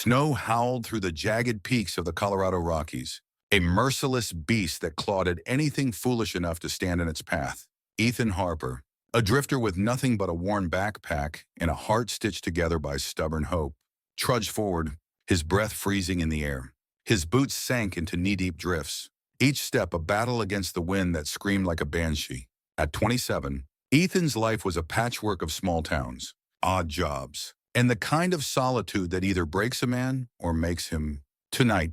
Snow howled through the jagged peaks of the Colorado Rockies, a merciless beast that clawed at anything foolish enough to stand in its path. Ethan Harper, a drifter with nothing but a worn backpack and a heart stitched together by stubborn hope, trudged forward, his breath freezing in the air. His boots sank into knee-deep drifts, each step a battle against the wind that screamed like a banshee. At 27, Ethan's life was a patchwork of small towns, odd jobs, and the kind of solitude that either breaks a man or makes him. Tonight,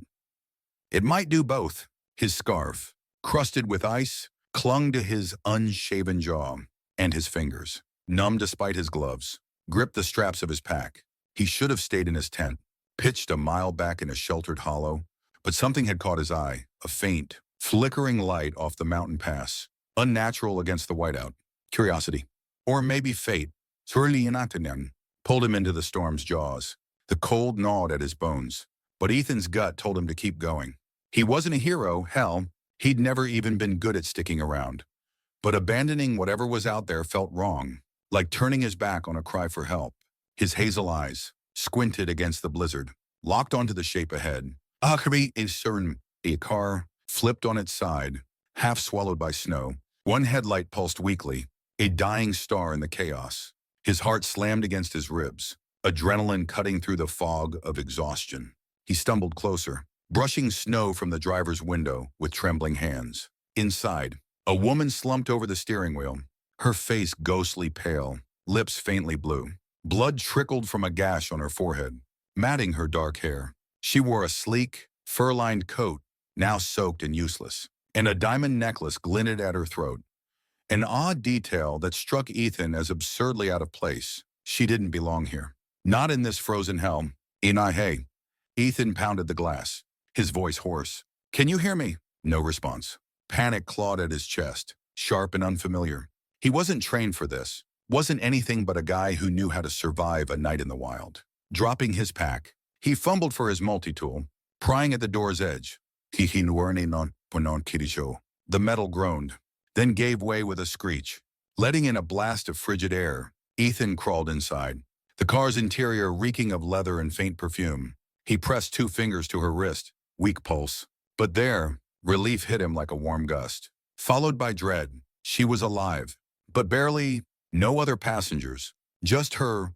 it might do both. His scarf, crusted with ice, clung to his unshaven jaw, and his fingers, numb despite his gloves, gripped the straps of his pack. He should have stayed in his tent, pitched a mile back in a sheltered hollow, but something had caught his eye, a faint, flickering light off the mountain pass, unnatural against the whiteout. Curiosity, or maybe fate, pulled him into the storm's jaws. The cold gnawed at his bones, but Ethan's gut told him to keep going. He wasn't a hero, hell, he'd never even been good at sticking around. But abandoning whatever was out there felt wrong, like turning his back on a cry for help. His hazel eyes, squinted against the blizzard, locked onto the shape ahead. A car flipped on its side, half swallowed by snow. One headlight pulsed weakly, a dying star in the chaos. His heart slammed against his ribs, adrenaline cutting through the fog of exhaustion. He stumbled closer, brushing snow from the driver's window with trembling hands. Inside, a woman slumped over the steering wheel, her face ghostly pale, lips faintly blue. Blood trickled from a gash on her forehead, matting her dark hair. She wore a sleek, fur-lined coat, now soaked and useless, and a diamond necklace glinted at her throat. An odd detail that struck Ethan as absurdly out of place. She didn't belong here. Not in this frozen hell. Hey. Ethan pounded the glass, his voice hoarse. Can you hear me? No response. Panic clawed at his chest, sharp and unfamiliar. He wasn't trained for this. Wasn't anything but a guy who knew how to survive a night in the wild. Dropping his pack, he fumbled for his multi-tool, prying at the door's edge. The metal groaned, then gave way with a screech. Letting in a blast of frigid air, Ethan crawled inside, the car's interior reeking of leather and faint perfume. He pressed 2 fingers to her wrist, weak pulse. But there, relief hit him like a warm gust. Followed by dread, she was alive, but barely. No other passengers, just her.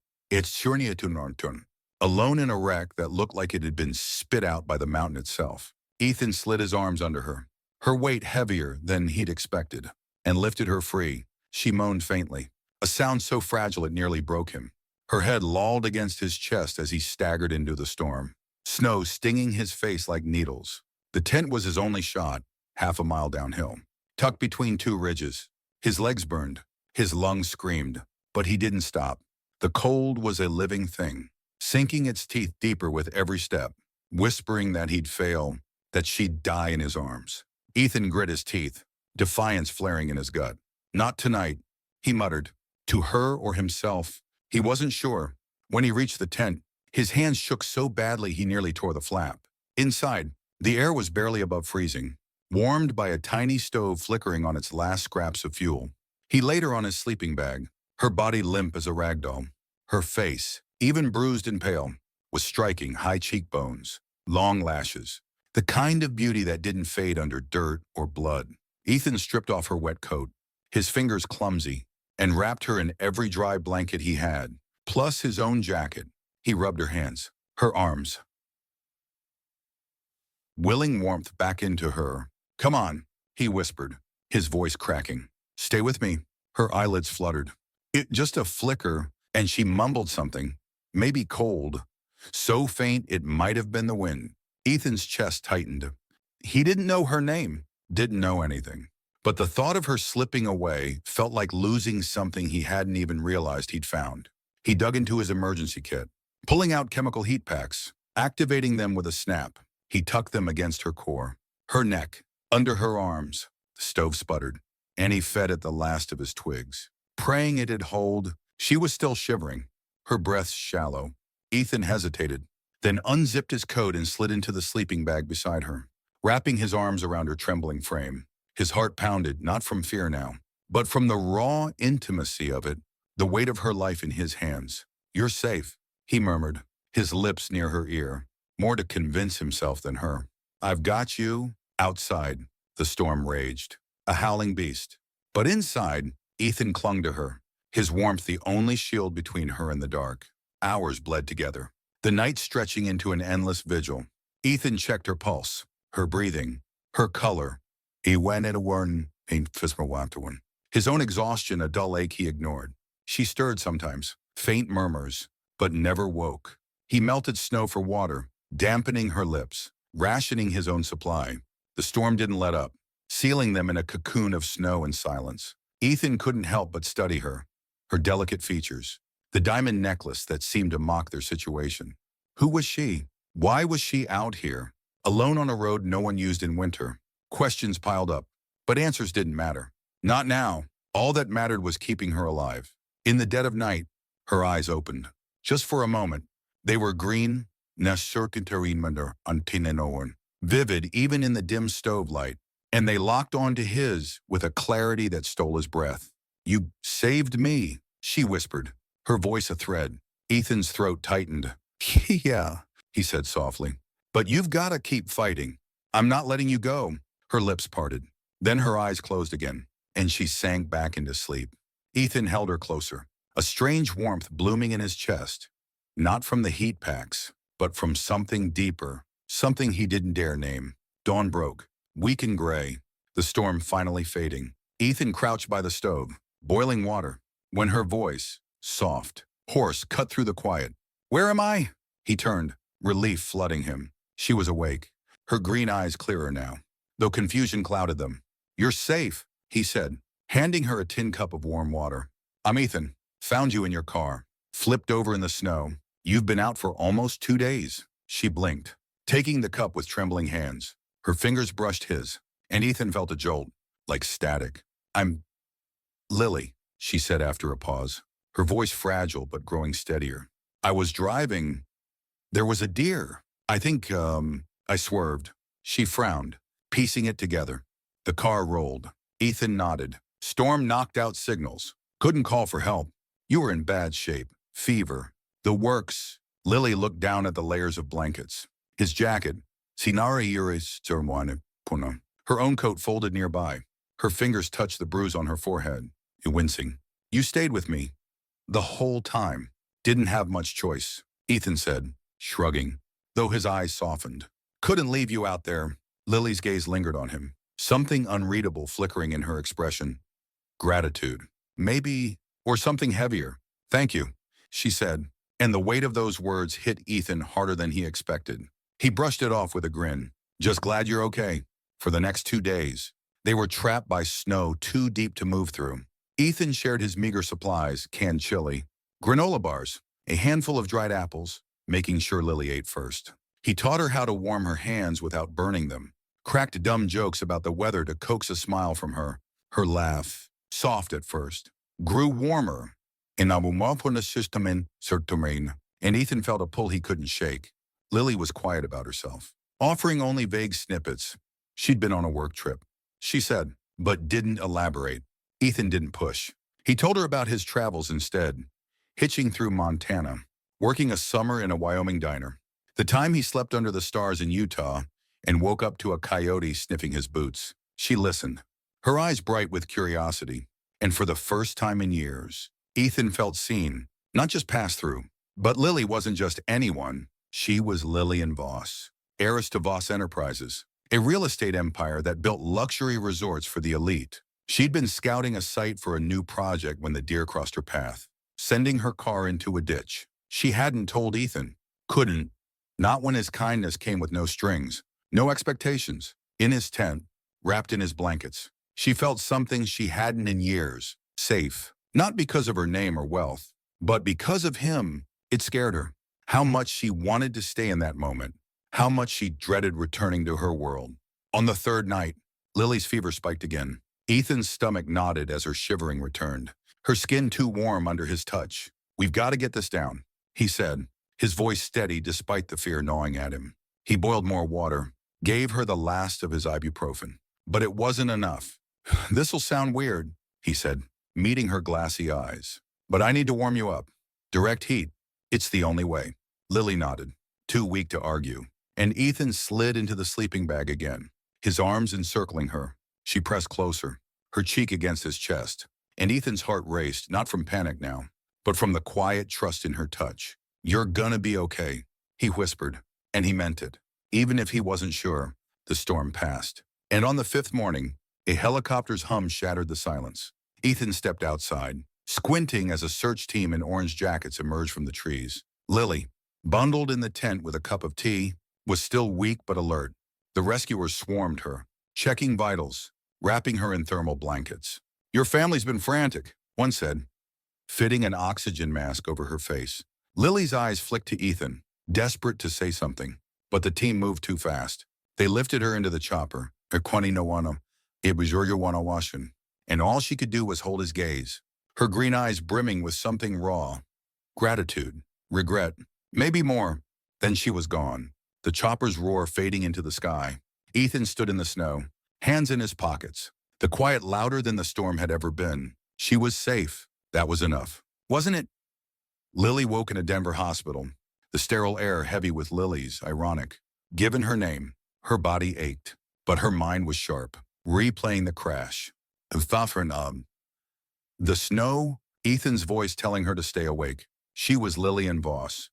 Alone in a wreck that looked like it had been spit out by the mountain itself. Ethan slid his arms under her, her weight heavier than he'd expected, and lifted her free. She moaned faintly, a sound so fragile it nearly broke him. Her head lolled against his chest as he staggered into the storm, snow stinging his face like needles. The tent was his only shot, half a mile downhill, tucked between 2 ridges. His legs burned. His lungs screamed, but he didn't stop. The cold was a living thing, sinking its teeth deeper with every step, whispering that he'd fail, that she'd die in his arms. Ethan grit his teeth, defiance flaring in his gut. Not tonight, he muttered. To her or himself, he wasn't sure. When he reached the tent, his hands shook so badly he nearly tore the flap. Inside, the air was barely above freezing, warmed by a tiny stove flickering on its last scraps of fuel. He laid her on his sleeping bag, her body limp as a rag doll. Her face, even bruised and pale, was striking. High cheekbones, long lashes, the kind of beauty that didn't fade under dirt or blood. Ethan stripped off her wet coat, his fingers clumsy, and wrapped her in every dry blanket he had, plus his own jacket. He rubbed her hands, her arms, willing warmth back into her. Come on, he whispered, his voice cracking. Stay with me. Her eyelids fluttered. Just a flicker, and she mumbled something, maybe cold, so faint it might have been the wind. Ethan's chest tightened. He didn't know her name, didn't know anything. But the thought of her slipping away felt like losing something he hadn't even realized he'd found. He dug into his emergency kit, pulling out chemical heat packs, activating them with a snap. He tucked them against her core, her neck, under her arms. The stove sputtered, and he fed it the last of his twigs. Praying it'd hold, she was still shivering, her breath shallow. Ethan hesitated, then unzipped his coat and slid into the sleeping bag beside her, wrapping his arms around her trembling frame. His heart pounded, not from fear now, but from the raw intimacy of it, the weight of her life in his hands. You're safe, he murmured, his lips near her ear, more to convince himself than her. "I've got you." Outside, the storm raged, a howling beast. But inside, Ethan clung to her, his warmth the only shield between her and the dark. Hours bled together, the night stretching into an endless vigil. Ethan checked her pulse, her breathing, her color. He went at a warn, his own exhaustion a dull ache he ignored. She stirred sometimes, faint murmurs, but never woke. He melted snow for water, dampening her lips, rationing his own supply. The storm didn't let up, sealing them in a cocoon of snow and silence. Ethan couldn't help but study her, her delicate features, the diamond necklace that seemed to mock their situation. Who was she? Why was she out here, alone on a road no one used in winter? Questions piled up, but answers didn't matter. Not now. All that mattered was keeping her alive. In the dead of night, her eyes opened. Just for a moment, they were green, vivid even in the dim stove light, and they locked onto his with a clarity that stole his breath. "You saved me," she whispered, her voice a thread. Ethan's throat tightened. "Yeah," he said softly, "but you've got to keep fighting. I'm not letting you go." Her lips parted. Then her eyes closed again, and she sank back into sleep. Ethan held her closer, a strange warmth blooming in his chest, not from the heat packs, but from something deeper, something he didn't dare name. Dawn broke, weak and gray, the storm finally fading. Ethan crouched by the stove, boiling water, when her voice, soft, hoarse, cut through the quiet. "Where am I?" He turned, relief flooding him. She was awake, her green eyes clearer now, though confusion clouded them. "You're safe," he said, handing her a tin cup of warm water. "I'm Ethan. Found you in your car. Flipped over in the snow. You've been out for almost 2 days." She blinked, taking the cup with trembling hands. Her fingers brushed his, and Ethan felt a jolt, like static. "I'm Lily," she said after a pause, her voice fragile but growing steadier. "I was driving. There was a deer. I think, I swerved." She frowned, piecing it together. The car rolled. Ethan nodded. "Storm knocked out signals. Couldn't call for help. You were in bad shape. Fever. The works." Lily looked down at the layers of blankets. His jacket. Heiress. Her own coat folded nearby. Her fingers touched the bruise on her forehead, wincing. "You stayed with me. The whole time. Didn't have much choice," Ethan said, shrugging, though his eyes softened. "Couldn't leave you out there." Lily's gaze lingered on him, something unreadable flickering in her expression. Gratitude. Maybe, or something heavier. "Thank you," she said, and the weight of those words hit Ethan harder than he expected. He brushed it off with a grin. "Just glad you're okay." For the next 2 days, they were trapped by snow too deep to move through. Ethan shared his meager supplies, canned chili, granola bars, a handful of dried apples, making sure Lily ate first. He taught her how to warm her hands without burning them, cracked dumb jokes about the weather to coax a smile from her. Her laugh, soft at first, grew warmer. And Ethan felt a pull he couldn't shake. Lily was quiet about herself, offering only vague snippets. She'd been on a work trip, she said, but didn't elaborate. Ethan didn't push. He told her about his travels instead, hitching through Montana, working a summer in a Wyoming diner, the time he slept under the stars in Utah and woke up to a coyote sniffing his boots. She listened, her eyes bright with curiosity, and for the first time in years, Ethan felt seen, not just passed through. But Lily wasn't just anyone. She was Lillian Voss, heiress to Voss Enterprises, a real estate empire that built luxury resorts for the elite. She'd been scouting a site for a new project when the deer crossed her path, sending her car into a ditch. She hadn't told Ethan, couldn't, not when his kindness came with no strings, no expectations. In his tent, wrapped in his blankets, she felt something she hadn't in years, safe, not because of her name or wealth, but because of him. It scared her. How much she wanted to stay in that moment, how much she dreaded returning to her world. On the third night, Lily's fever spiked again. Ethan's stomach knotted as her shivering returned, her skin too warm under his touch. "We've got to get this down," he said, his voice steady despite the fear gnawing at him. He boiled more water, gave her the last of his ibuprofen. But it wasn't enough. "This'll sound weird," he said, meeting her glassy eyes. "But I need to warm you up. Direct heat. It's the only way." Lily nodded, too weak to argue, and Ethan slid into the sleeping bag again, his arms encircling her. She pressed closer, her cheek against his chest, and Ethan's heart raced, not from panic now, but from the quiet trust in her touch. "You're gonna be okay," he whispered, and he meant it. Even if he wasn't sure, the storm passed. And on the fifth morning, a helicopter's hum shattered the silence. Ethan stepped outside, squinting as a search team in orange jackets emerged from the trees. Lily, bundled in the tent with a cup of tea, was still weak but alert. The rescuers swarmed her, checking vitals, wrapping her in thermal blankets. "Your family's been frantic," one said, fitting an oxygen mask over her face. Lily's eyes flicked to Ethan, desperate to say something, but the team moved too fast. They lifted her into the chopper, it was your washing, and all she could do was hold his gaze, her green eyes brimming with something raw. Gratitude, regret, maybe more. Then she was gone, the chopper's roar fading into the sky. Ethan stood in the snow, hands in his pockets, the quiet louder than the storm had ever been. She was safe. That was enough, wasn't it? Lily woke in a Denver hospital, the sterile air heavy with lilies, ironic. Given her name, her body ached, but her mind was sharp, replaying the crash. The snow, Ethan's voice telling her to stay awake. She was Lillian Voss,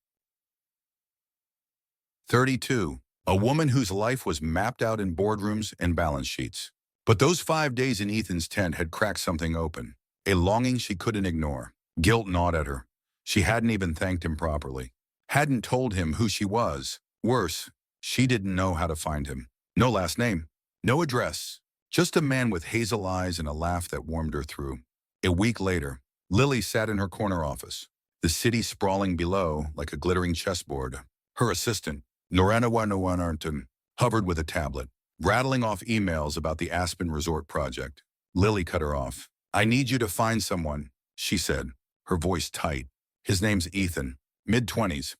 32, a woman whose life was mapped out in boardrooms and balance sheets. But those 5 days in Ethan's tent had cracked something open, a longing she couldn't ignore. Guilt gnawed at her. She hadn't even thanked him properly, hadn't told him who she was. Worse, she didn't know how to find him. No last name, no address, just a man with hazel eyes and a laugh that warmed her through. A week later, Lily sat in her corner office, the city sprawling below like a glittering chessboard. Her assistant, Norana Arnton, hovered with a tablet, rattling off emails about the Aspen Resort project. Lily cut her off. "I need you to find someone," she said, her voice tight. "His name's Ethan, mid-20s.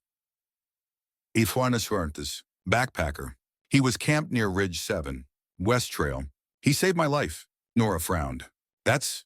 Ifuanasuartes, backpacker. He was camped near Ridge 7, West Trail. He saved my life." Nora frowned. "That's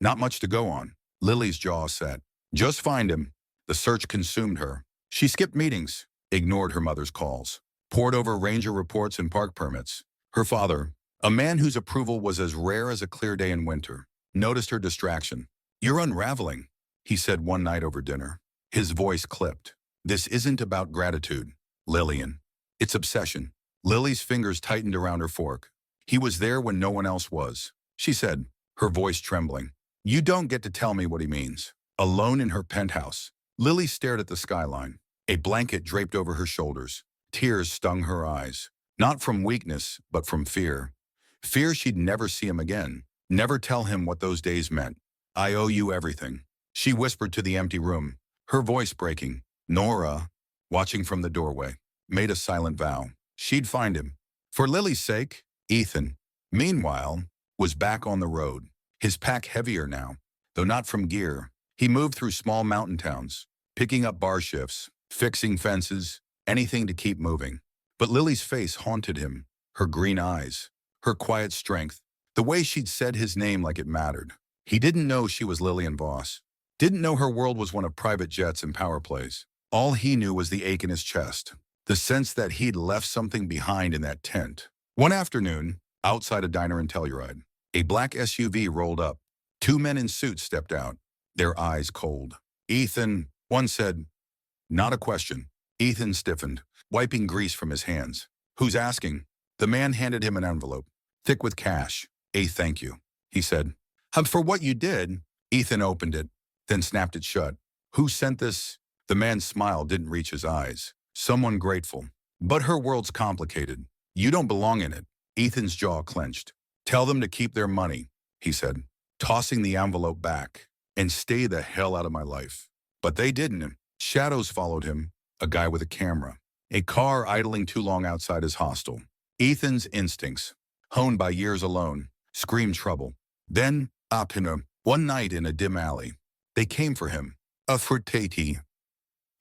not much to go on." Lily's jaw set. "Just find him." The search consumed her. She skipped meetings, ignored her mother's calls, poured over ranger reports and park permits. Her father, a man whose approval was as rare as a clear day in winter, noticed her distraction. "You're unraveling," he said one night over dinner. His voice clipped. "This isn't about gratitude, Lillian. It's obsession." Lily's fingers tightened around her fork. "He was there when no one else was," she said, her voice trembling. "You don't get to tell me what he means." Alone in her penthouse, Lily stared at the skyline, a blanket draped over her shoulders. Tears stung her eyes, not from weakness, but from fear. Fear she'd never see him again, never tell him what those days meant. "I owe you everything," she whispered to the empty room, her voice breaking. Nora, watching from the doorway, made a silent vow. She'd find him. For Lily's sake, Ethan, meanwhile, was back on the road, his pack heavier now, though not from gear. He moved through small mountain towns, picking up bar shifts, fixing fences, anything to keep moving. But Lily's face haunted him, her green eyes, her quiet strength, the way she'd said his name like it mattered. He didn't know she was Lillian Voss, didn't know her world was one of private jets and power plays. All he knew was the ache in his chest, the sense that he'd left something behind in that tent. One afternoon, outside a diner in Telluride, a black SUV rolled up. 2 men in suits stepped out, their eyes cold. "Ethan," one said. Not a question. Ethan stiffened, wiping grease from his hands. "Who's asking?" The man handed him an envelope, thick with cash. "A thank you," he said. For what you did." Ethan opened it, then snapped it shut. "Who sent this?" The man's smile didn't reach his eyes. "Someone grateful. But her world's complicated. You don't belong in it." Ethan's jaw clenched. "Tell them to keep their money," he said, tossing the envelope back. "And stay the hell out of my life." But they didn't. Shadows followed him, a guy with a camera, a car idling too long outside his hostel. Ethan's instincts, honed by years alone, screamed trouble. Then, one night in a dim alley, they came for him. A fruitati.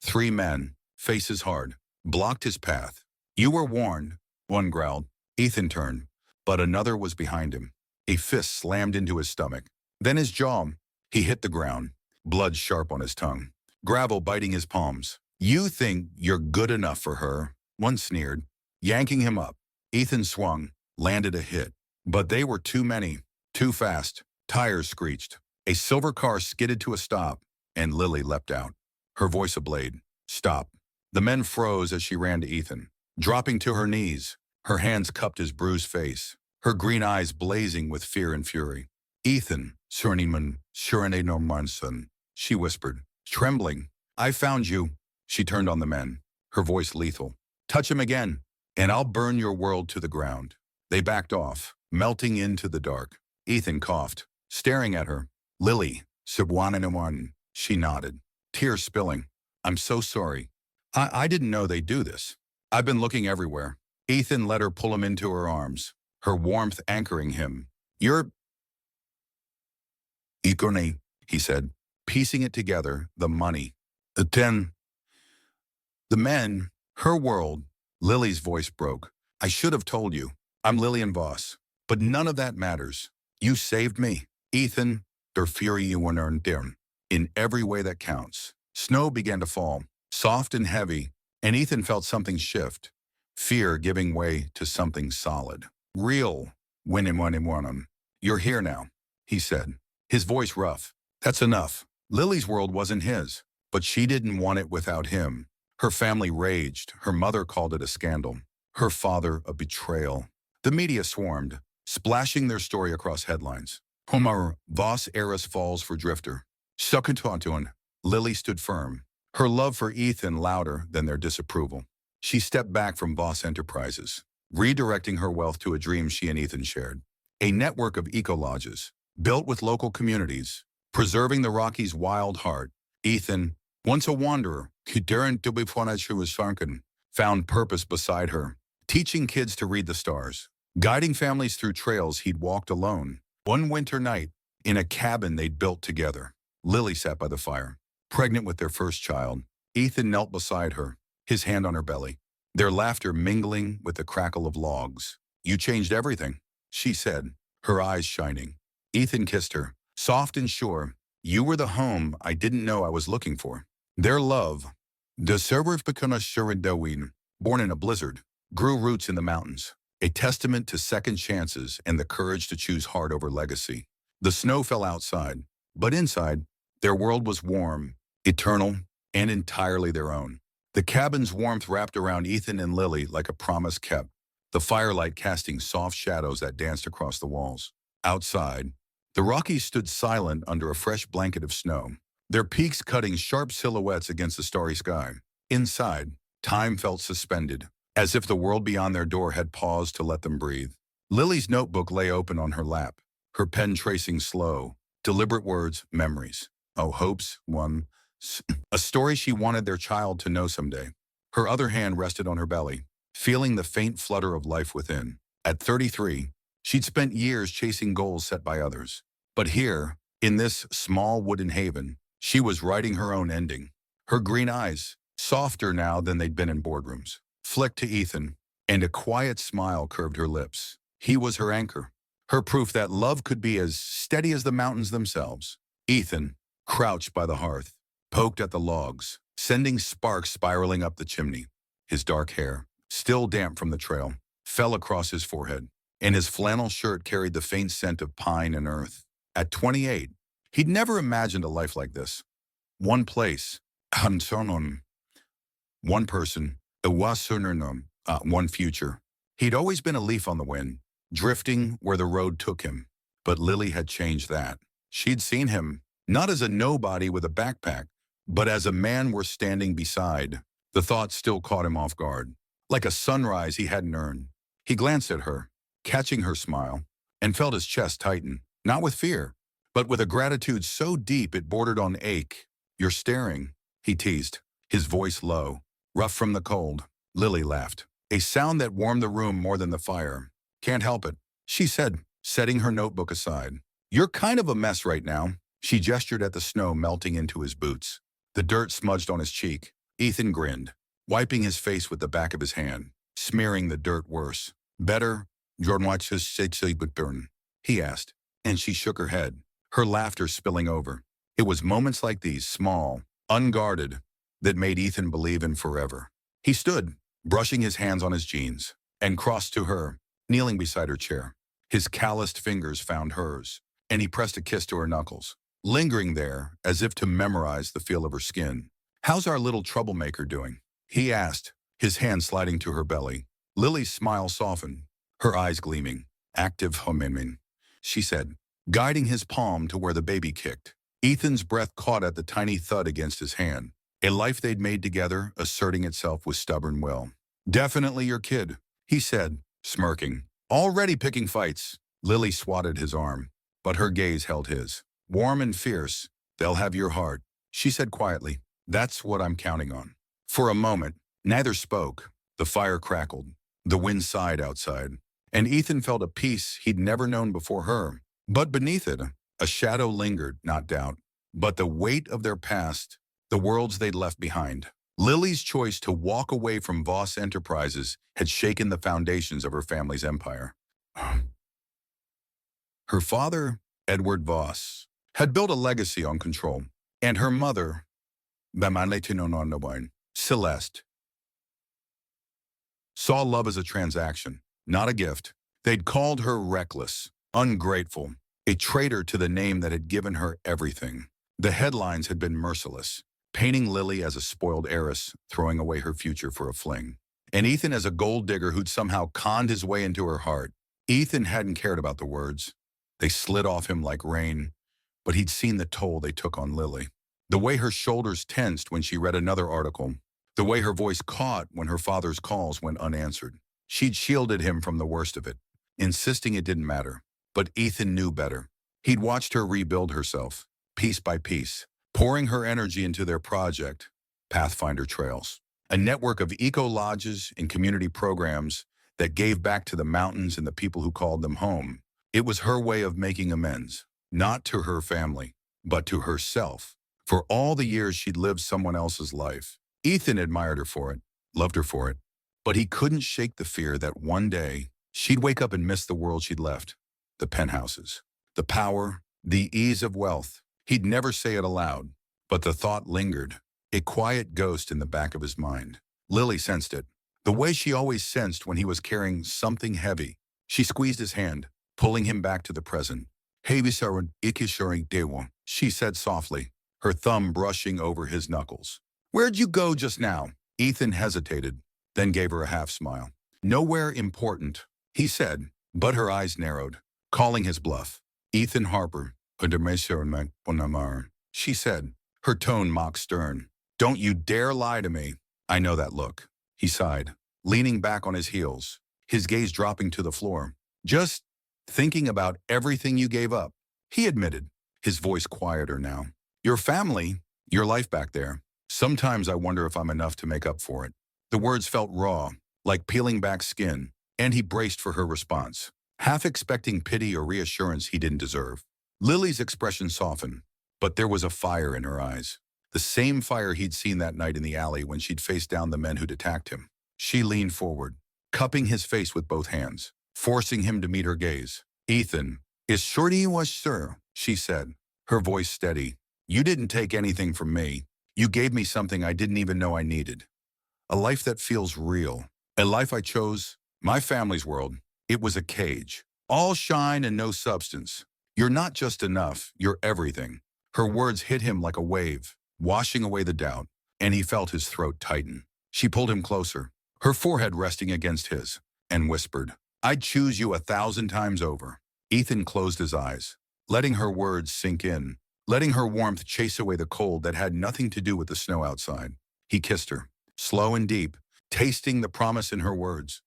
3 men, faces hard, blocked his path. "You were warned," one growled. Ethan turned, but another was behind him. A fist slammed into his stomach. Then his jaw. He hit the ground, blood sharp on his tongue, gravel biting his palms. You think you're good enough for her, one sneered. Yanking him up, Ethan swung, landed a hit. But they were too many, too fast. Tires screeched. A silver car skidded to a stop, and Lily leapt out, her voice ablade. Stop. The men froze as she ran to Ethan, dropping to her knees, her hands cupped his bruised face, her green eyes blazing with fear and fury. Ethan, Suriname Normanson, she whispered, trembling. I found you. She turned on the men, her voice lethal. Touch him again, and I'll burn your world to the ground. They backed off, melting into the dark. Ethan coughed, staring at her. Lily, Subwananawan, she nodded, tears spilling. I'm so sorry. I didn't know they'd do this. I've been looking everywhere. Ethan let her pull him into her arms, her warmth anchoring him. You're Ikone, he said, piecing it together, the money. The 10. The men, her world. Lily's voice broke. I should have told you. I'm Lillian Voss. But none of that matters. You saved me. Ethan, der fury you earned down. In every way that counts. Snow began to fall, soft and heavy, and Ethan felt something shift. Fear giving way to something solid. Real. Winning. You're here now, he said, his voice rough. That's enough. Lily's world wasn't his, but she didn't want it without him. Her family raged. Her mother called it a scandal. Her father a betrayal. The media swarmed, splashing their story across headlines. Homer Voss Heiress falls for drifter. Succantuan. Lily stood firm, her love for Ethan louder than their disapproval. She stepped back from Voss Enterprises, redirecting her wealth to a dream she and Ethan shared. A network of eco-lodges, built with local communities, preserving the Rockies' wild heart. Ethan, once a wanderer, found purpose beside her, teaching kids to read the stars, guiding families through trails he'd walked alone. One winter night, in a cabin they'd built together, Lily sat by the fire, pregnant with their first child. Ethan knelt beside her, his hand on her belly, their laughter mingling with the crackle of logs. You changed everything, she said, her eyes shining. Ethan kissed her, soft and sure. You were the home I didn't know I was looking for. Their love, born in a blizzard, grew roots in the mountains, a testament to second chances and the courage to choose heart over legacy. The snow fell outside, but inside, their world was warm, eternal, and entirely their own. The cabin's warmth wrapped around Ethan and Lily like a promise kept, the firelight casting soft shadows that danced across the walls. Outside, the Rockies stood silent under a fresh blanket of snow, their peaks cutting sharp silhouettes against the starry sky. Inside, time felt suspended, as if the world beyond their door had paused to let them breathe. Lily's notebook lay open on her lap, her pen tracing slow, deliberate words, memories. Oh, hopes, one. A story she wanted their child to know someday. Her other hand rested on her belly, feeling the faint flutter of life within. At 33, she'd spent years chasing goals set by others. But here, in this small wooden haven, she was writing her own ending. Her green eyes, softer now than they'd been in boardrooms, flicked to Ethan, and a quiet smile curved her lips. He was her anchor, her proof that love could be as steady as the mountains themselves. Ethan, crouched by the hearth, poked at the logs, sending sparks spiraling up the chimney. His dark hair, still damp from the trail, fell across his forehead, and his flannel shirt carried the faint scent of pine and earth. At 28, he'd never imagined a life like this. One place, one person, one future. He'd always been a leaf on the wind, drifting where the road took him. But Lily had changed that. She'd seen him, not as a nobody with a backpack, but as a man worth standing beside. The thought still caught him off guard, like a sunrise he hadn't earned. He glanced at her, catching her smile, and felt his chest tighten, not with fear, but with a gratitude so deep it bordered on ache. You're staring, he teased, his voice low, rough from the cold. Lily laughed, a sound that warmed the room more than the fire. Can't help it, she said, setting her notebook aside. You're kind of a mess right now. She gestured at the snow melting into his boots. The dirt smudged on his cheek. Ethan grinned, wiping his face with the back of his hand, smearing the dirt worse. Better, he asked, and she shook her head, her laughter spilling over. It was moments like these, small, unguarded, that made Ethan believe in forever. He stood, brushing his hands on his jeans, and crossed to her, kneeling beside her chair. His calloused fingers found hers, and he pressed a kiss to her knuckles, lingering there as if to memorize the feel of her skin. "How's our little troublemaker doing?" he asked, his hand sliding to her belly. Lily's smile softened, her eyes gleaming. "Active hominin," she said, guiding his palm to where the baby kicked. Ethan's breath caught at the tiny thud against his hand. A life they'd made together, asserting itself with stubborn will. "Definitely your kid," he said, smirking. "Already picking fights." Lily swatted his arm, but her gaze held his. "Warm and fierce. They'll have your heart," she said quietly. "That's what I'm counting on." For a moment, neither spoke. The fire crackled. The wind sighed outside, and Ethan felt a peace he'd never known before her. But beneath it, a shadow lingered, not doubt, but the weight of their past, the worlds they'd left behind. Lily's choice to walk away from Voss Enterprises had shaken the foundations of her family's empire. Her father, Edward Voss, had built a legacy on control, and her mother, Celeste, saw love as a transaction, not a gift. They'd called her reckless, ungrateful, a traitor to the name that had given her everything. The headlines had been merciless, painting Lily as a spoiled heiress, throwing away her future for a fling, and Ethan as a gold digger who'd somehow conned his way into her heart. Ethan hadn't cared about the words. They slid off him like rain, but he'd seen the toll they took on Lily. The way her shoulders tensed when she read another article, the way her voice caught when her father's calls went unanswered. She'd shielded him from the worst of it, insisting it didn't matter. But Ethan knew better. He'd watched her rebuild herself, piece by piece, pouring her energy into their project, Pathfinder Trails, a network of eco-lodges and community programs that gave back to the mountains and the people who called them home. It was her way of making amends, not to her family, but to herself, for all the years she'd lived someone else's life. Ethan admired her for it, loved her for it, but he couldn't shake the fear that one day she'd wake up and miss the world she'd left, the penthouses, the power, the ease of wealth. He'd never say it aloud, but the thought lingered, a quiet ghost in the back of his mind. Lily sensed it, the way she always sensed when he was carrying something heavy. She squeezed his hand, pulling him back to the present. "Hey, Dewa," she said softly, her thumb brushing over his knuckles. "Where'd you go just now?" Ethan hesitated, then gave her a half-smile. "Nowhere important," he said, but her eyes narrowed, calling his bluff. "Ethan Harper, she said, her tone mock stern. "Don't you dare lie to me." "I know that look," he sighed, leaning back on his heels, his gaze dropping to the floor. "Just thinking about everything you gave up," he admitted, his voice quieter now. "Your family, your life back there. Sometimes I wonder if I'm enough to make up for it." The words felt raw, like peeling back skin, and he braced for her response, half expecting pity or reassurance he didn't deserve. Lily's expression softened, but there was a fire in her eyes, the same fire he'd seen that night in the alley when she'd faced down the men who'd attacked him. She leaned forward, cupping his face with both hands, forcing him to meet her gaze. "Ethan, is shorty was sir," she said, her voice steady. "You didn't take anything from me. You gave me something I didn't even know I needed. A life that feels real. A life I chose. My family's world. It was a cage. All shine and no substance. You're not just enough, you're everything." Her words hit him like a wave, washing away the doubt, and he felt his throat tighten. She pulled him closer, her forehead resting against his, and whispered, "I'd choose you 1,000 times over." Ethan closed his eyes, letting her words sink in, letting her warmth chase away the cold that had nothing to do with the snow outside. He kissed her, slow and deep, tasting the promise in her words.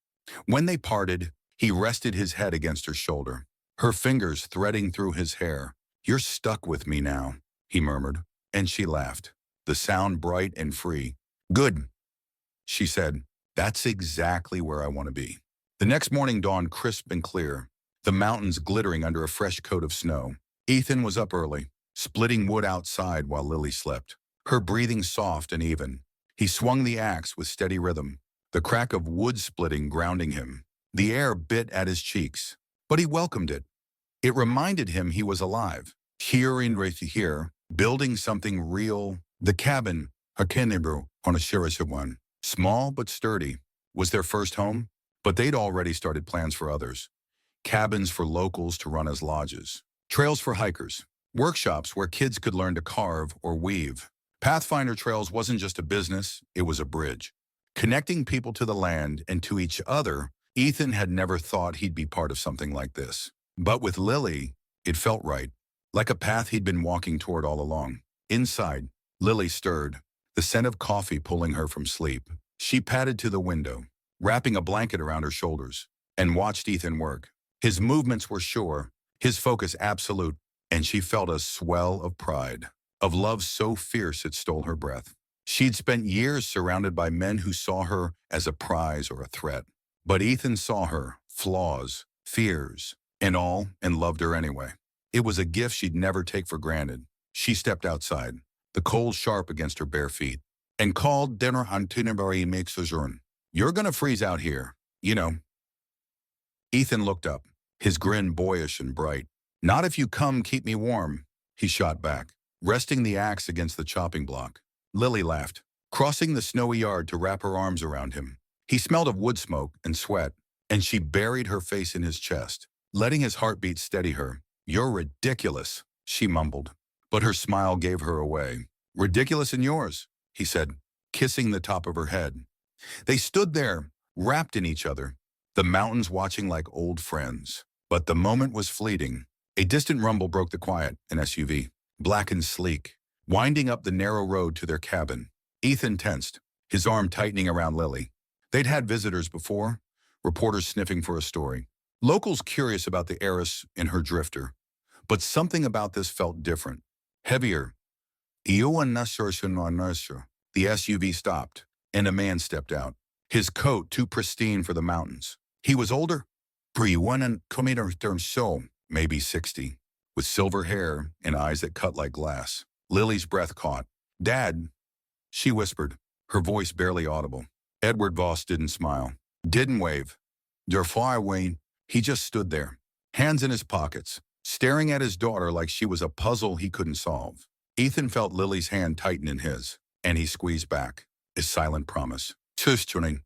When they parted, he rested his head against her shoulder, her fingers threading through his hair. "You're stuck with me now," he murmured, and she laughed, the sound bright and free. "Good," she said. "That's exactly where I want to be." The next morning dawned crisp and clear, the mountains glittering under a fresh coat of snow. Ethan was up early, splitting wood outside while Lily slept, her breathing soft and even. He swung the axe with steady rhythm, the crack of wood splitting grounding him. The air bit at his cheeks, but he welcomed it. It reminded him he was alive, here in right here, building something real. The cabin, A Kennebrew on a Heiress one. Small but sturdy, was their first home, but they'd already started plans for others. Cabins for locals to run as lodges. Trails for hikers. Workshops where kids could learn to carve or weave. Pathfinder Trails wasn't just a business, it was a bridge. Connecting people to the land and to each other, Ethan had never thought he'd be part of something like this. But with Lily, it felt right, like a path he'd been walking toward all along. Inside, Lily stirred, the scent of coffee pulling her from sleep. She padded to the window, wrapping a blanket around her shoulders, and watched Ethan work. His movements were sure, his focus absolute, and she felt a swell of pride, of love so fierce it stole her breath. She'd spent years surrounded by men who saw her as a prize or a threat. But Ethan saw her, flaws, fears, and all, and loved her anyway. It was a gift she'd never take for granted. She stepped outside, the cold sharp against her bare feet, and called dinner itinerary makes sojourn. You're gonna freeze out here, you know. Ethan looked up, his grin boyish and bright. Not if you come keep me warm, he shot back, resting the axe against the chopping block. Lily laughed, crossing the snowy yard to wrap her arms around him. He smelled of wood smoke and sweat, and she buried her face in his chest, letting his heartbeat steady her. You're ridiculous, she mumbled, but her smile gave her away. Ridiculous in yours, he said, kissing the top of her head. They stood there, wrapped in each other, the mountains watching like old friends. But the moment was fleeting. A distant rumble broke the quiet, an SUV, black and sleek, winding up the narrow road to their cabin. Ethan tensed, his arm tightening around Lily. They'd had visitors before, reporters sniffing for a story, locals curious about the heiress in her drifter. But something about this felt different, heavier. The SUV stopped, and a man stepped out, his coat too pristine for the mountains. He was older, maybe 60, with silver hair and eyes that cut like glass. Lily's breath caught. Dad, she whispered, her voice barely audible. Edward Voss didn't smile, didn't wave. Der far Wayne, he just stood there, hands in his pockets, staring at his daughter like she was a puzzle he couldn't solve. Ethan felt Lily's hand tighten in his, and he squeezed back, his silent promise. Tushtuning.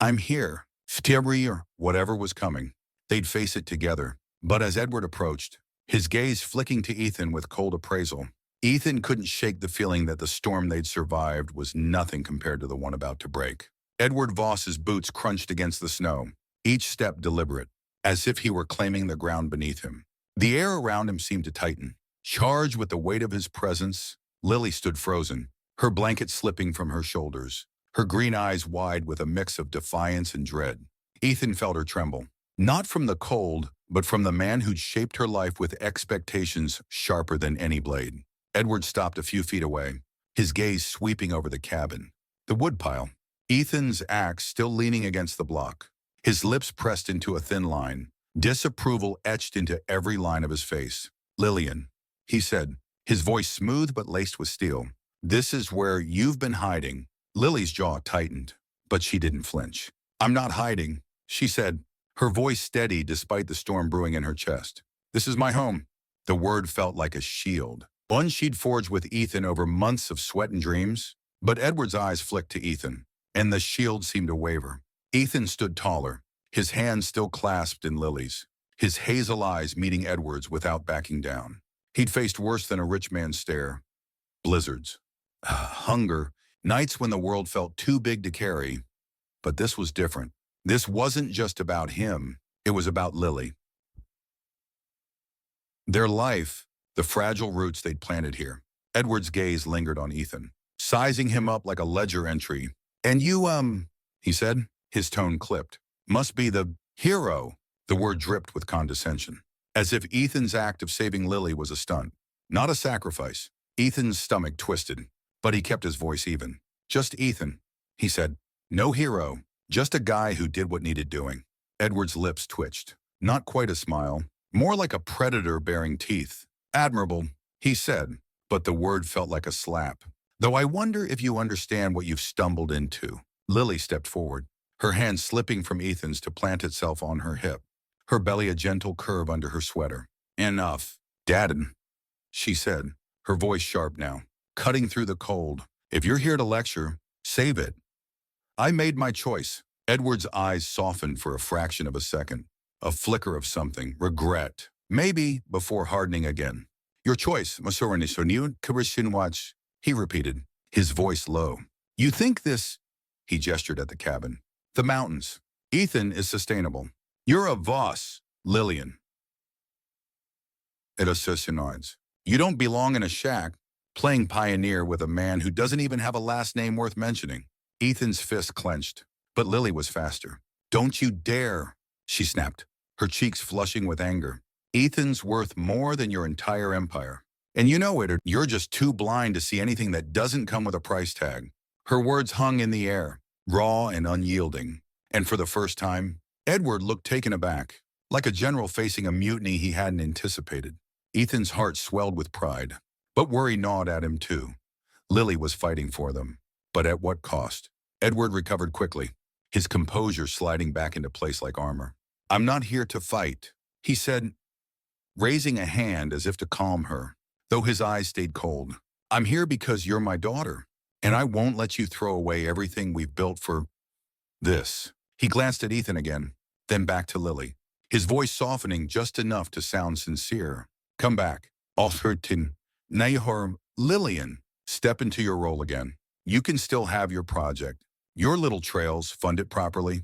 I'm here, February or whatever was coming. They'd face it together. But as Edward approached, his gaze flicking to Ethan with cold appraisal, Ethan couldn't shake the feeling that the storm they'd survived was nothing compared to the one about to break. Edward Voss's boots crunched against the snow, each step deliberate, as if he were claiming the ground beneath him. The air around him seemed to tighten. Charged with the weight of his presence, Lily stood frozen, her blanket slipping from her shoulders, her green eyes wide with a mix of defiance and dread. Ethan felt her tremble, not from the cold, but from the man who'd shaped her life with expectations sharper than any blade. Edward stopped a few feet away, his gaze sweeping over the cabin, the woodpile, Ethan's axe still leaning against the block, his lips pressed into a thin line, disapproval etched into every line of his face. Lillian, he said, his voice smooth but laced with steel. This is where you've been hiding. Lily's jaw tightened, but she didn't flinch. I'm not hiding, she said, her voice steady despite the storm brewing in her chest. This is my home. The word felt like a shield, one she'd forged with Ethan over months of sweat and dreams. But Edward's eyes flicked to Ethan, and the shield seemed to waver. Ethan stood taller, his hands still clasped in Lily's, his hazel eyes meeting Edward's without backing down. He'd faced worse than a rich man's stare. Blizzards, hunger, nights when the world felt too big to carry. But this was different. This wasn't just about him, it was about Lily. Their life, the fragile roots they'd planted here. Edward's gaze lingered on Ethan, sizing him up like a ledger entry. And you, he said, his tone clipped. Must be the hero. The word dripped with condescension, as if Ethan's act of saving Lily was a stunt, not a sacrifice. Ethan's stomach twisted, but he kept his voice even. Just Ethan, he said. No hero. Just a guy who did what needed doing. Edward's lips twitched. Not quite a smile. More like a predator baring teeth. Admirable, he said, but the word felt like a slap. Though I wonder if you understand what you've stumbled into. Lily stepped forward, her hand slipping from Ethan's to plant itself on her hip, her belly a gentle curve under her sweater. Enough. Dadden, she said, her voice sharp now, cutting through the cold. If you're here to lecture, save it. I made my choice. Edward's eyes softened for a fraction of a second. A flicker of something, regret, maybe, before hardening again. Your choice, watch, he repeated, his voice low. You think this, he gestured at the cabin. The mountains. Ethan is sustainable. You're a Voss, Lillian. It associates. You don't belong in a shack, playing pioneer with a man who doesn't even have a last name worth mentioning. Ethan's fist clenched, but Lily was faster. Don't you dare, she snapped, her cheeks flushing with anger. Ethan's worth more than your entire empire. And you know it, or you're just too blind to see anything that doesn't come with a price tag. Her words hung in the air, raw and unyielding. And for the first time, Edward looked taken aback, like a general facing a mutiny he hadn't anticipated. Ethan's heart swelled with pride, but worry gnawed at him too. Lily was fighting for them, but at what cost? Edward recovered quickly, his composure sliding back into place like armor. I'm not here to fight, he said, raising a hand as if to calm her, though his eyes stayed cold. I'm here because you're my daughter, and I won't let you throw away everything we've built for this. He glanced at Ethan again, then back to Lily, his voice softening just enough to sound sincere. Come back. Alfredton, Nahor, Lillian, step into your role again. You can still have your project, your little trails, fund it properly.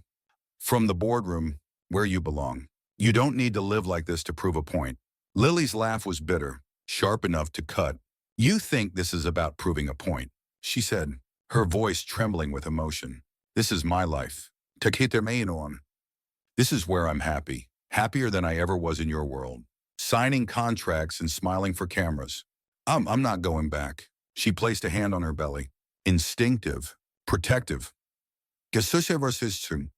From the boardroom, where you belong. You don't need to live like this to prove a point. Lily's laugh was bitter, sharp enough to cut. You think this is about proving a point, she said, her voice trembling with emotion. This is my life. On. This is where I'm happy, happier than I ever was in your world. Signing contracts and smiling for cameras. I'm not going back. She placed a hand on her belly. Instinctive, protective.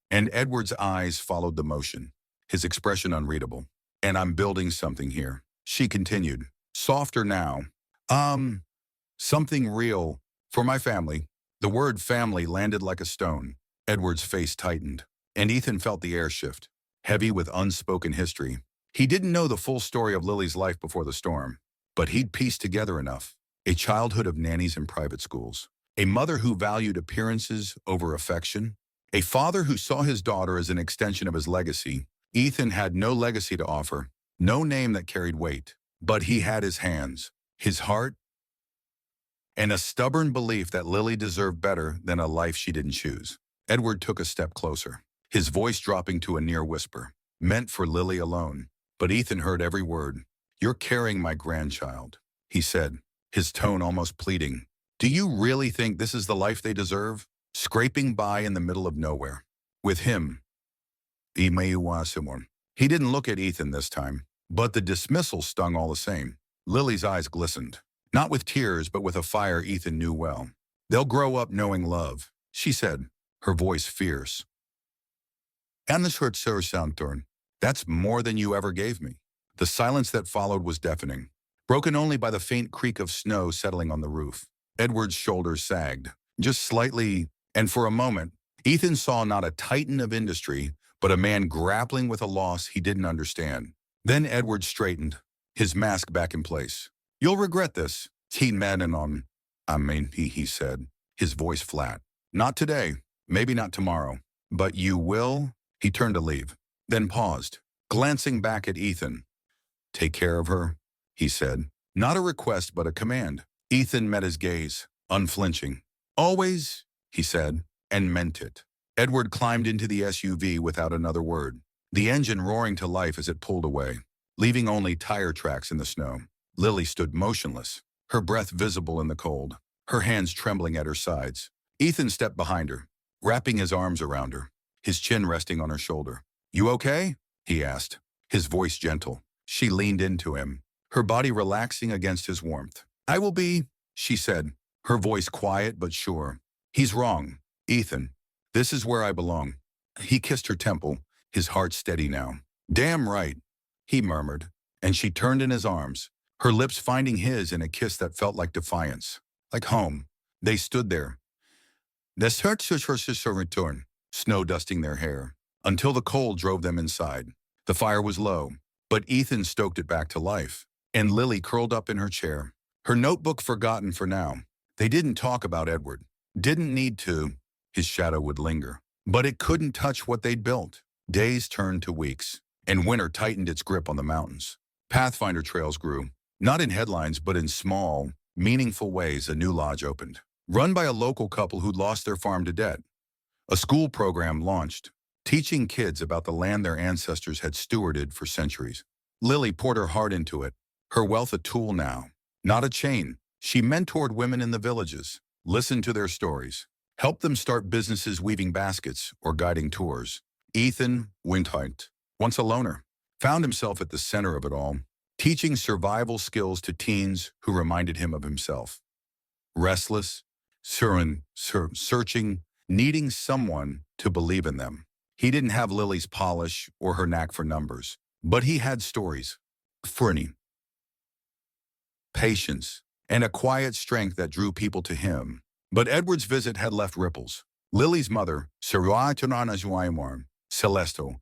And Edward's eyes followed the motion, his expression unreadable. And I'm building something here, she continued, softer now. Something real, for my family. The word family landed like a stone. Edward's face tightened, and Ethan felt the air shift, heavy with unspoken history. He didn't know the full story of Lily's life before the storm, but he'd pieced together enough. A childhood of nannies in private schools, a mother who valued appearances over affection, a father who saw his daughter as an extension of his legacy. Ethan had no legacy to offer, no name that carried weight, but he had his hands, his heart, and a stubborn belief that Lily deserved better than a life she didn't choose. Edward took a step closer, his voice dropping to a near whisper, meant for Lily alone. But Ethan heard every word. You're carrying my grandchild, he said, his tone almost pleading. Do you really think this is the life they deserve? Scraping by in the middle of nowhere. With him. He didn't look at Ethan this time, but the dismissal stung all the same. Lily's eyes glistened, not with tears, but with a fire Ethan knew well. They'll grow up knowing love, she said, her voice fierce. And the short sound turn. That's more than you ever gave me. The silence that followed was deafening, broken only by the faint creak of snow settling on the roof. Edward's shoulders sagged, just slightly, and for a moment, Ethan saw not a titan of industry, but a man grappling with a loss he didn't understand. Then Edward straightened, his mask back in place. You'll regret this, he said, his voice flat. Not today, maybe not tomorrow, but you will. He turned to leave, then paused, glancing back at Ethan. Take care of her, he said. Not a request, but a command. Ethan met his gaze, unflinching. Always, he said, and meant it. Edward climbed into the SUV without another word, the engine roaring to life as it pulled away, leaving only tire tracks in the snow. Lily stood motionless, her breath visible in the cold, her hands trembling at her sides. Ethan stepped behind her, wrapping his arms around her, his chin resting on her shoulder. You okay? He asked, his voice gentle. She leaned into him, her body relaxing against his warmth. I will be, she said, her voice quiet but sure. He's wrong, Ethan. This is where I belong. He kissed her temple, his heart steady now. Damn right, he murmured, and she turned in his arms, her lips finding his in a kiss that felt like defiance, like home. They stood there. This hurts her return, snow dusting their hair, until the cold drove them inside. The fire was low, but Ethan stoked it back to life, and Lily curled up in her chair, her notebook forgotten for now. They didn't talk about Edward. Didn't need to. His shadow would linger. But it couldn't touch what they'd built. Days turned to weeks, and winter tightened its grip on the mountains. Pathfinder trails grew, not in headlines, but in small, meaningful ways. A new lodge opened, run by a local couple who'd lost their farm to debt. A school program launched, teaching kids about the land their ancestors had stewarded for centuries. Lily poured her heart into it, her wealth a tool now, not a chain. She mentored women in the villages, listened to their stories, helped them start businesses weaving baskets or guiding tours. Ethan Windheight, once a loner, found himself at the center of it all, teaching survival skills to teens who reminded him of himself. Restless, searching, needing someone to believe in them. He didn't have Lily's polish or her knack for numbers, but he had stories, ferny, patience, and a quiet strength that drew people to him. But Edward's visit had left ripples. Lily's mother, Celesto,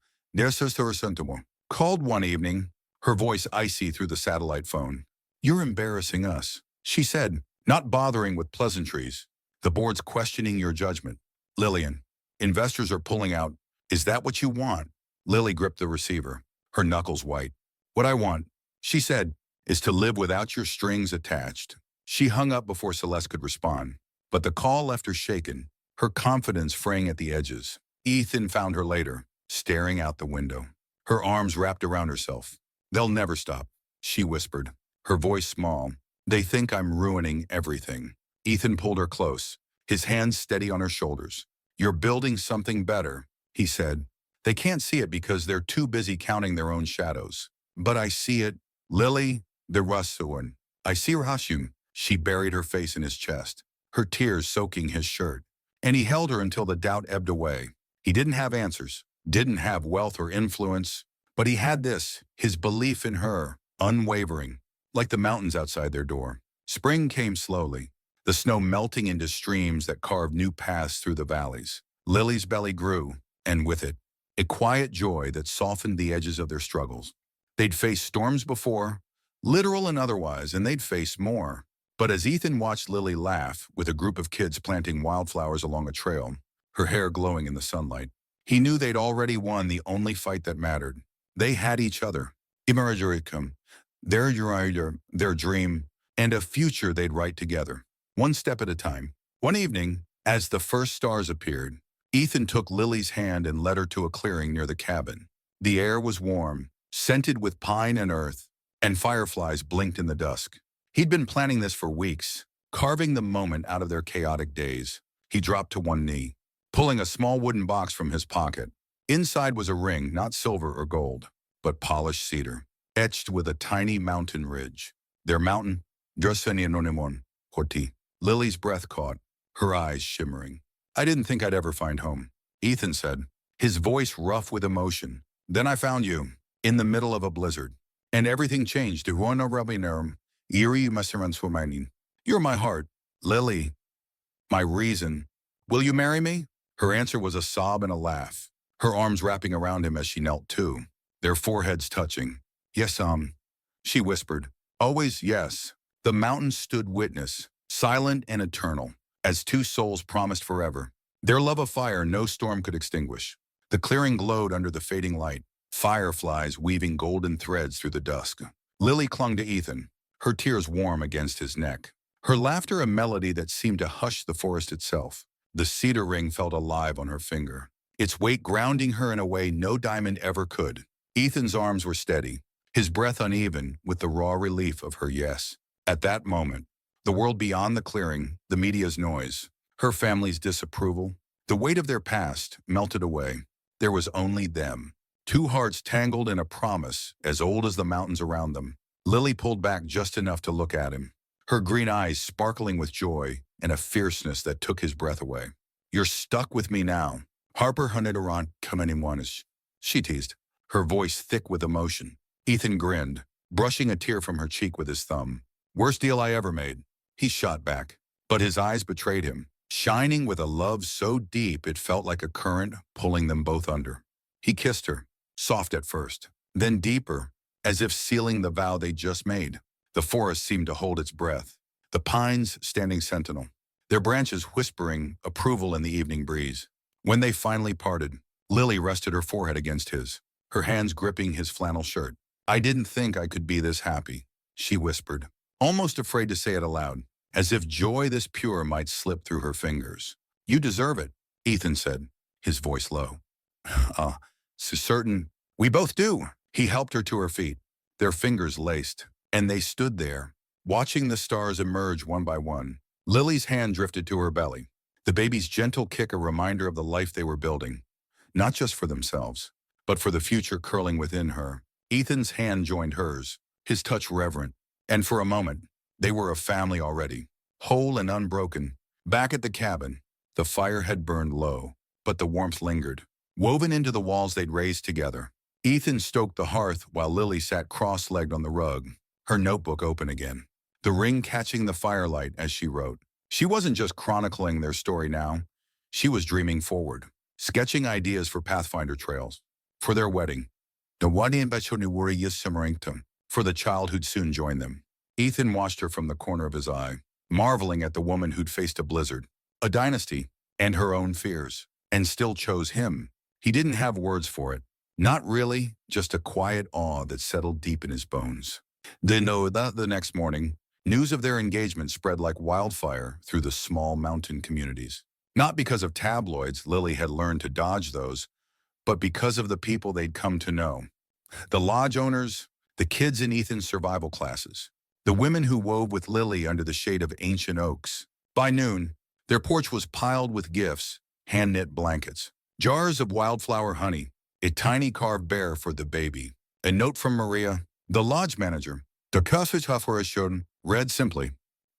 called one evening, her voice icy through the satellite phone. "You're embarrassing us," she said, not bothering with pleasantries. "The board's questioning your judgment. Lillian, investors are pulling out. Is that what you want?" Lily gripped the receiver, her knuckles white. "What I want," she said, "is to live without your strings attached." She hung up before Celeste could respond, but the call left her shaken, her confidence fraying at the edges. Ethan found her later, staring out the window, her arms wrapped around herself. "They'll never stop," she whispered, her voice small. "They think I'm ruining everything." Ethan pulled her close, his hands steady on her shoulders. "You're building something better," he said. "They can't see it because they're too busy counting their own shadows. But I see it. Lily, the Russian. I see Rashum." She buried her face in his chest, her tears soaking his shirt. And he held her until the doubt ebbed away. He didn't have answers, didn't have wealth or influence, but he had this, his belief in her, unwavering, like the mountains outside their door. Spring came slowly, the snow melting into streams that carved new paths through the valleys. Lily's belly grew, and with it, a quiet joy that softened the edges of their struggles. They'd faced storms before, literal and otherwise, and they'd face more. But as Ethan watched Lily laugh with a group of kids planting wildflowers along a trail, her hair glowing in the sunlight, he knew they'd already won the only fight that mattered. They had each other, Imarajuricum, their dream, and a future they'd write together, one step at a time. One evening, as the first stars appeared, Ethan took Lily's hand and led her to a clearing near the cabin. The air was warm, scented with pine and earth, and fireflies blinked in the dusk. He'd been planning this for weeks, carving the moment out of their chaotic days. He dropped to one knee, pulling a small wooden box from his pocket. Inside was a ring, not silver or gold, but polished cedar, etched with a tiny mountain ridge. Their mountain, Drosenianonemon, Horti. Lily's breath caught, her eyes shimmering. "I didn't think I'd ever find home," Ethan said, his voice rough with emotion. "Then I found you, in the middle of a blizzard. And everything changed. You're my heart, Lily, my reason. Will you marry me?" Her answer was a sob and a laugh, her arms wrapping around him as she knelt too, their foreheads touching. "Yes, she whispered. "Always yes." The mountain stood witness, silent and eternal, as two souls promised forever. Their love a fire no storm could extinguish. The clearing glowed under the fading light, fireflies weaving golden threads through the dusk. Lily clung to Ethan, her tears warm against his neck, her laughter a melody that seemed to hush the forest itself. The cedar ring felt alive on her finger, its weight grounding her in a way no diamond ever could. Ethan's arms were steady, his breath uneven with the raw relief of her yes. At that moment, the world beyond the clearing, the media's noise, her family's disapproval, the weight of their past melted away. There was only them, two hearts tangled in a promise as old as the mountains around them. Lily pulled back just enough to look at him, her green eyes sparkling with joy and a fierceness that took his breath away. "You're stuck with me now. Harper Hunedaron Kamenimwanish," she teased, her voice thick with emotion. Ethan grinned, brushing a tear from her cheek with his thumb. "Worst deal I ever made," he shot back, but his eyes betrayed him, shining with a love so deep it felt like a current pulling them both under. He kissed her, soft at first, then deeper, as if sealing the vow they just made. The forest seemed to hold its breath. the pines standing sentinel, their branches whispering approval in the evening breeze. When they finally parted, Lily rested her forehead against his, her hands gripping his flannel shirt. "I didn't think I could be this happy," she whispered, almost afraid to say it aloud, as if joy this pure might slip through her fingers. "You deserve it," Ethan said, his voice low. So certain. We both do." He helped her to her feet, their fingers laced, and they stood there, watching the stars emerge one by one. Lily's hand drifted to her belly, the baby's gentle kick a reminder of the life they were building, not just for themselves, but for the future curling within her. Ethan's hand joined hers, his touch reverent, and for a moment, they were a family already, whole and unbroken. Back at the cabin, the fire had burned low, but the warmth lingered, woven into the walls they'd raised together. Ethan stoked the hearth while Lily sat cross-legged on the rug, her notebook open again, the ring catching the firelight as she wrote. She wasn't just chronicling their story now. She was dreaming forward, sketching ideas for Pathfinder trails, for their wedding, for the child who'd soon join them. Ethan watched her from the corner of his eye, marveling at the woman who'd faced a blizzard, a dynasty, and her own fears, and still chose him. He didn't have words for it. Not really, just a quiet awe that settled deep in his bones. The next morning, news of their engagement spread like wildfire through the small mountain communities. Not because of tabloids, Lily had learned to dodge those, but because of the people they'd come to know. The lodge owners, the kids in Ethan's survival classes, the women who wove with Lily under the shade of ancient oaks. By noon, their porch was piled with gifts, hand-knit blankets, jars of wildflower honey, a tiny carved bear for the baby, a note from Maria, the lodge manager. The Kasvich read simply,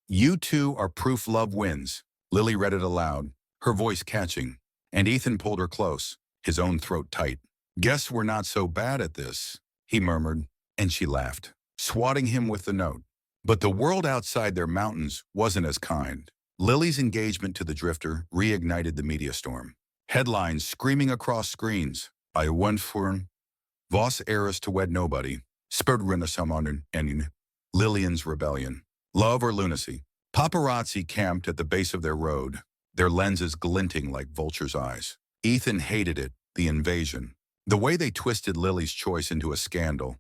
"You two are proof love wins." Lily read it aloud, her voice catching, and Ethan pulled her close, his own throat tight. "Guess we're not so bad at this," he murmured, and she laughed, swatting him with the note. But the world outside their mountains wasn't as kind. Lily's engagement to the drifter reignited the media storm. Headlines screaming across screens. "I went for Voss Heiress to wed nobody. Spurred Renaissance and Lillian's rebellion. Love or lunacy." Paparazzi camped at the base of their road, their lenses glinting like vultures' eyes. Ethan hated it, the invasion, the way they twisted Lily's choice into a scandal.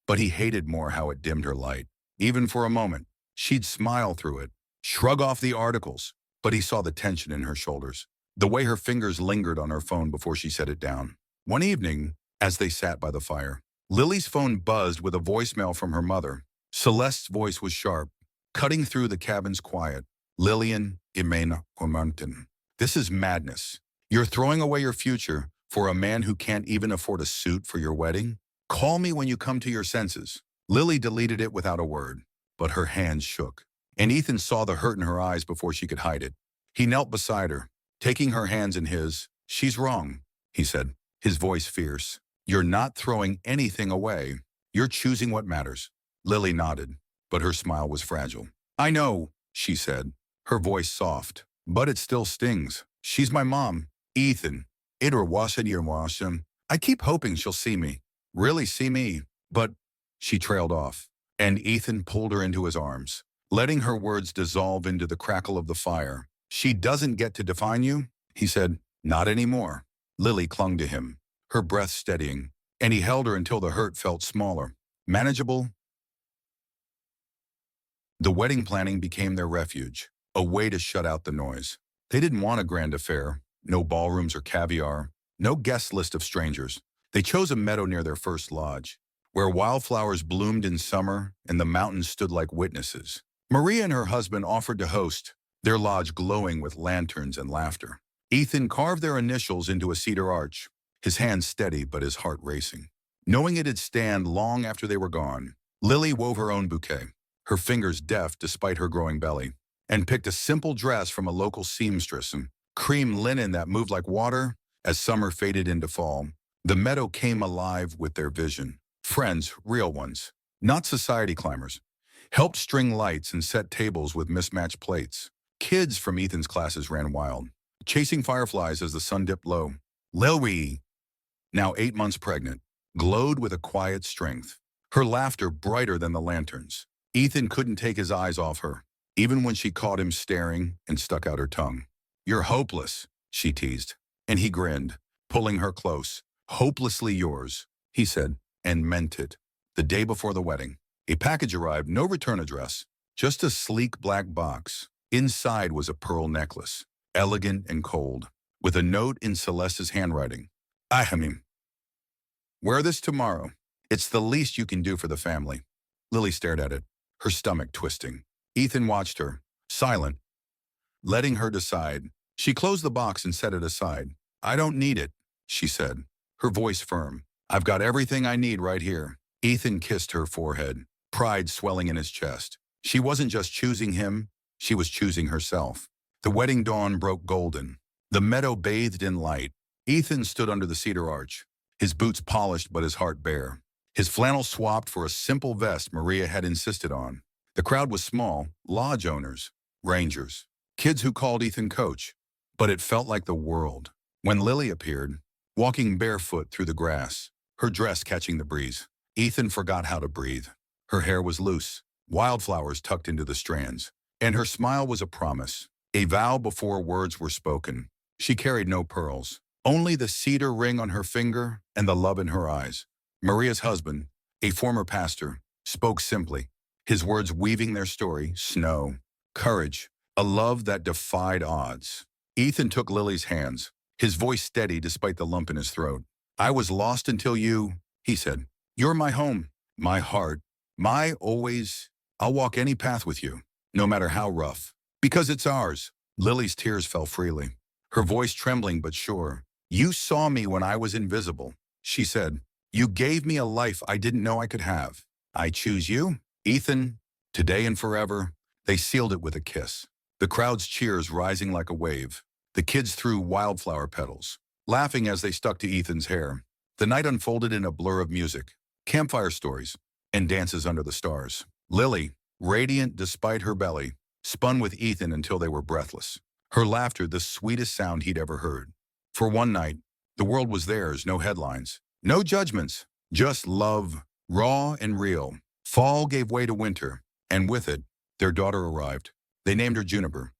But he hated more how it dimmed her light. Even for a moment, she'd smile through it, shrug off the articles, but he saw the tension in her shoulders, the way her fingers lingered on her phone before she set it down. One evening, as they sat by the fire, Lily's phone buzzed with a voicemail from her mother. Celeste's voice was sharp, cutting through the cabin's quiet. "Lillian, Imena, Mountain. This is madness. You're throwing away your future for a man who can't even afford a suit for your wedding? Call me when you come to your senses." Lily deleted it without a word, but her hands shook, and Ethan saw the hurt in her eyes before she could hide it. He knelt beside her, taking her hands in his. "She's wrong," he said, his voice fierce. "You're not throwing anything away. You're choosing what matters." Lily nodded, but her smile was fragile. "I know," she said, her voice soft, "but it still stings. She's my mom." "Ethan, I keep hoping she'll see me. Really see me, but—" She trailed off, and Ethan pulled her into his arms, letting her words dissolve into the crackle of the fire. "She doesn't get to define you," he said. "Not anymore." Lily clung to him, her breath steadying, and he held her until the hurt felt smaller, manageable. The wedding planning became their refuge, a way to shut out the noise. They didn't want a grand affair, no ballrooms or caviar, no guest list of strangers. They chose a meadow near their first lodge, where wildflowers bloomed in summer and the mountains stood like witnesses. Maria and her husband offered to host, their lodge glowing with lanterns and laughter. Ethan carved their initials into a cedar arch, his hands steady but his heart racing. Knowing it'd stand long after they were gone, Lily wove her own bouquet, her fingers deft despite her growing belly, and picked a simple dress from a local seamstress and cream linen that moved like water as summer faded into fall. The meadow came alive with their vision. Friends, real ones, not society climbers, helped string lights and set tables with mismatched plates. Kids from Ethan's classes ran wild, chasing fireflies as the sun dipped low. Lily, now 8 months pregnant, glowed with a quiet strength, her laughter brighter than the lanterns. Ethan couldn't take his eyes off her, even when she caught him staring and stuck out her tongue. "You're hopeless," she teased, and he grinned, pulling her close. "Hopelessly yours," he said, and meant it. The day before the wedding, a package arrived, no return address, just a sleek black box. Inside was a pearl necklace, elegant and cold, with a note in Celeste's handwriting. "Ahamim, wear this tomorrow. It's the least you can do for the family." Lily stared at it, her stomach twisting. Ethan watched her, silent, letting her decide. She closed the box and set it aside. "I don't need it," she said, her voice firm. "I've got everything I need right here." Ethan kissed her forehead, pride swelling in his chest. She wasn't just choosing him, she was choosing herself. The wedding dawn broke golden. The meadow bathed in light. Ethan stood under the cedar arch, his boots polished but his heart bare. His flannel swapped for a simple vest Maria had insisted on. The crowd was small, lodge owners, rangers, kids who called Ethan coach. But it felt like the world. When Lily appeared, walking barefoot through the grass, her dress catching the breeze, Ethan forgot how to breathe. Her hair was loose, wildflowers tucked into the strands, and her smile was a promise, a vow before words were spoken. She carried no pearls, only the cedar ring on her finger and the love in her eyes. Maria's husband, a former pastor, spoke simply, his words weaving their story: snow, courage, a love that defied odds. Ethan took Lily's hands, his voice steady despite the lump in his throat. "I was lost until you," he said. "You're my home, my heart, my always. I'll walk any path with you, no matter how rough, because it's ours." Lily's tears fell freely, her voice trembling but sure. "You saw me when I was invisible," she said. "You gave me a life I didn't know I could have. I choose you, Ethan, today and forever." They sealed it with a kiss, the crowd's cheers rising like a wave. The kids threw wildflower petals, laughing as they stuck to Ethan's hair. The night unfolded in a blur of music, campfire stories, and dances under the stars. Lily, radiant despite her belly, spun with Ethan until they were breathless, her laughter the sweetest sound he'd ever heard. For one night, the world was theirs, no headlines, no judgments, just love, raw and real. Fall gave way to winter, and with it, their daughter arrived. They named her Juniper.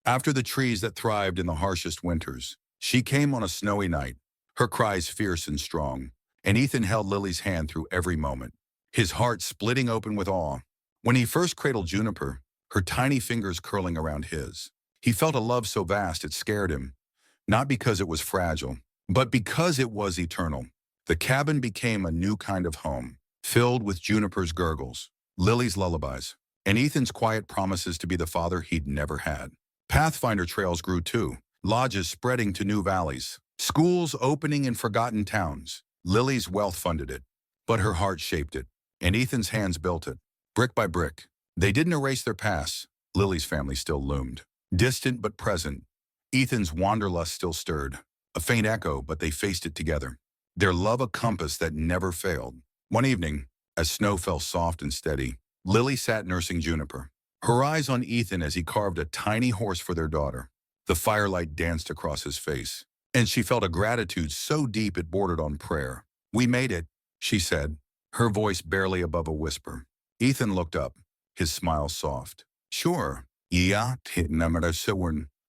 After the trees that thrived in the harshest winters, she came on a snowy night, her cries fierce and strong, and Ethan held Lily's hand through every moment, his heart splitting open with awe. When he first cradled Juniper, her tiny fingers curling around his, he felt a love so vast it scared him, not because it was fragile, but because it was eternal. The cabin became a new kind of home, filled with Juniper's gurgles, Lily's lullabies, and Ethan's quiet promises to be the father he'd never had. Pathfinder trails grew too, lodges spreading to new valleys, schools opening in forgotten towns. Lily's wealth funded it, but her heart shaped it, and Ethan's hands built it, brick by brick. They didn't erase their past. Lily's family still loomed, distant but present. Ethan's wanderlust still stirred, a faint echo, but they faced it together. Their love a compass that never failed. One evening, as snow fell soft and steady, Lily sat nursing Juniper, her eyes on Ethan as he carved a tiny horse for their daughter. The firelight danced across his face, and she felt a gratitude so deep it bordered on prayer. "We made it," she said, her voice barely above a whisper. Ethan looked up, his smile soft. "Sure, yeah,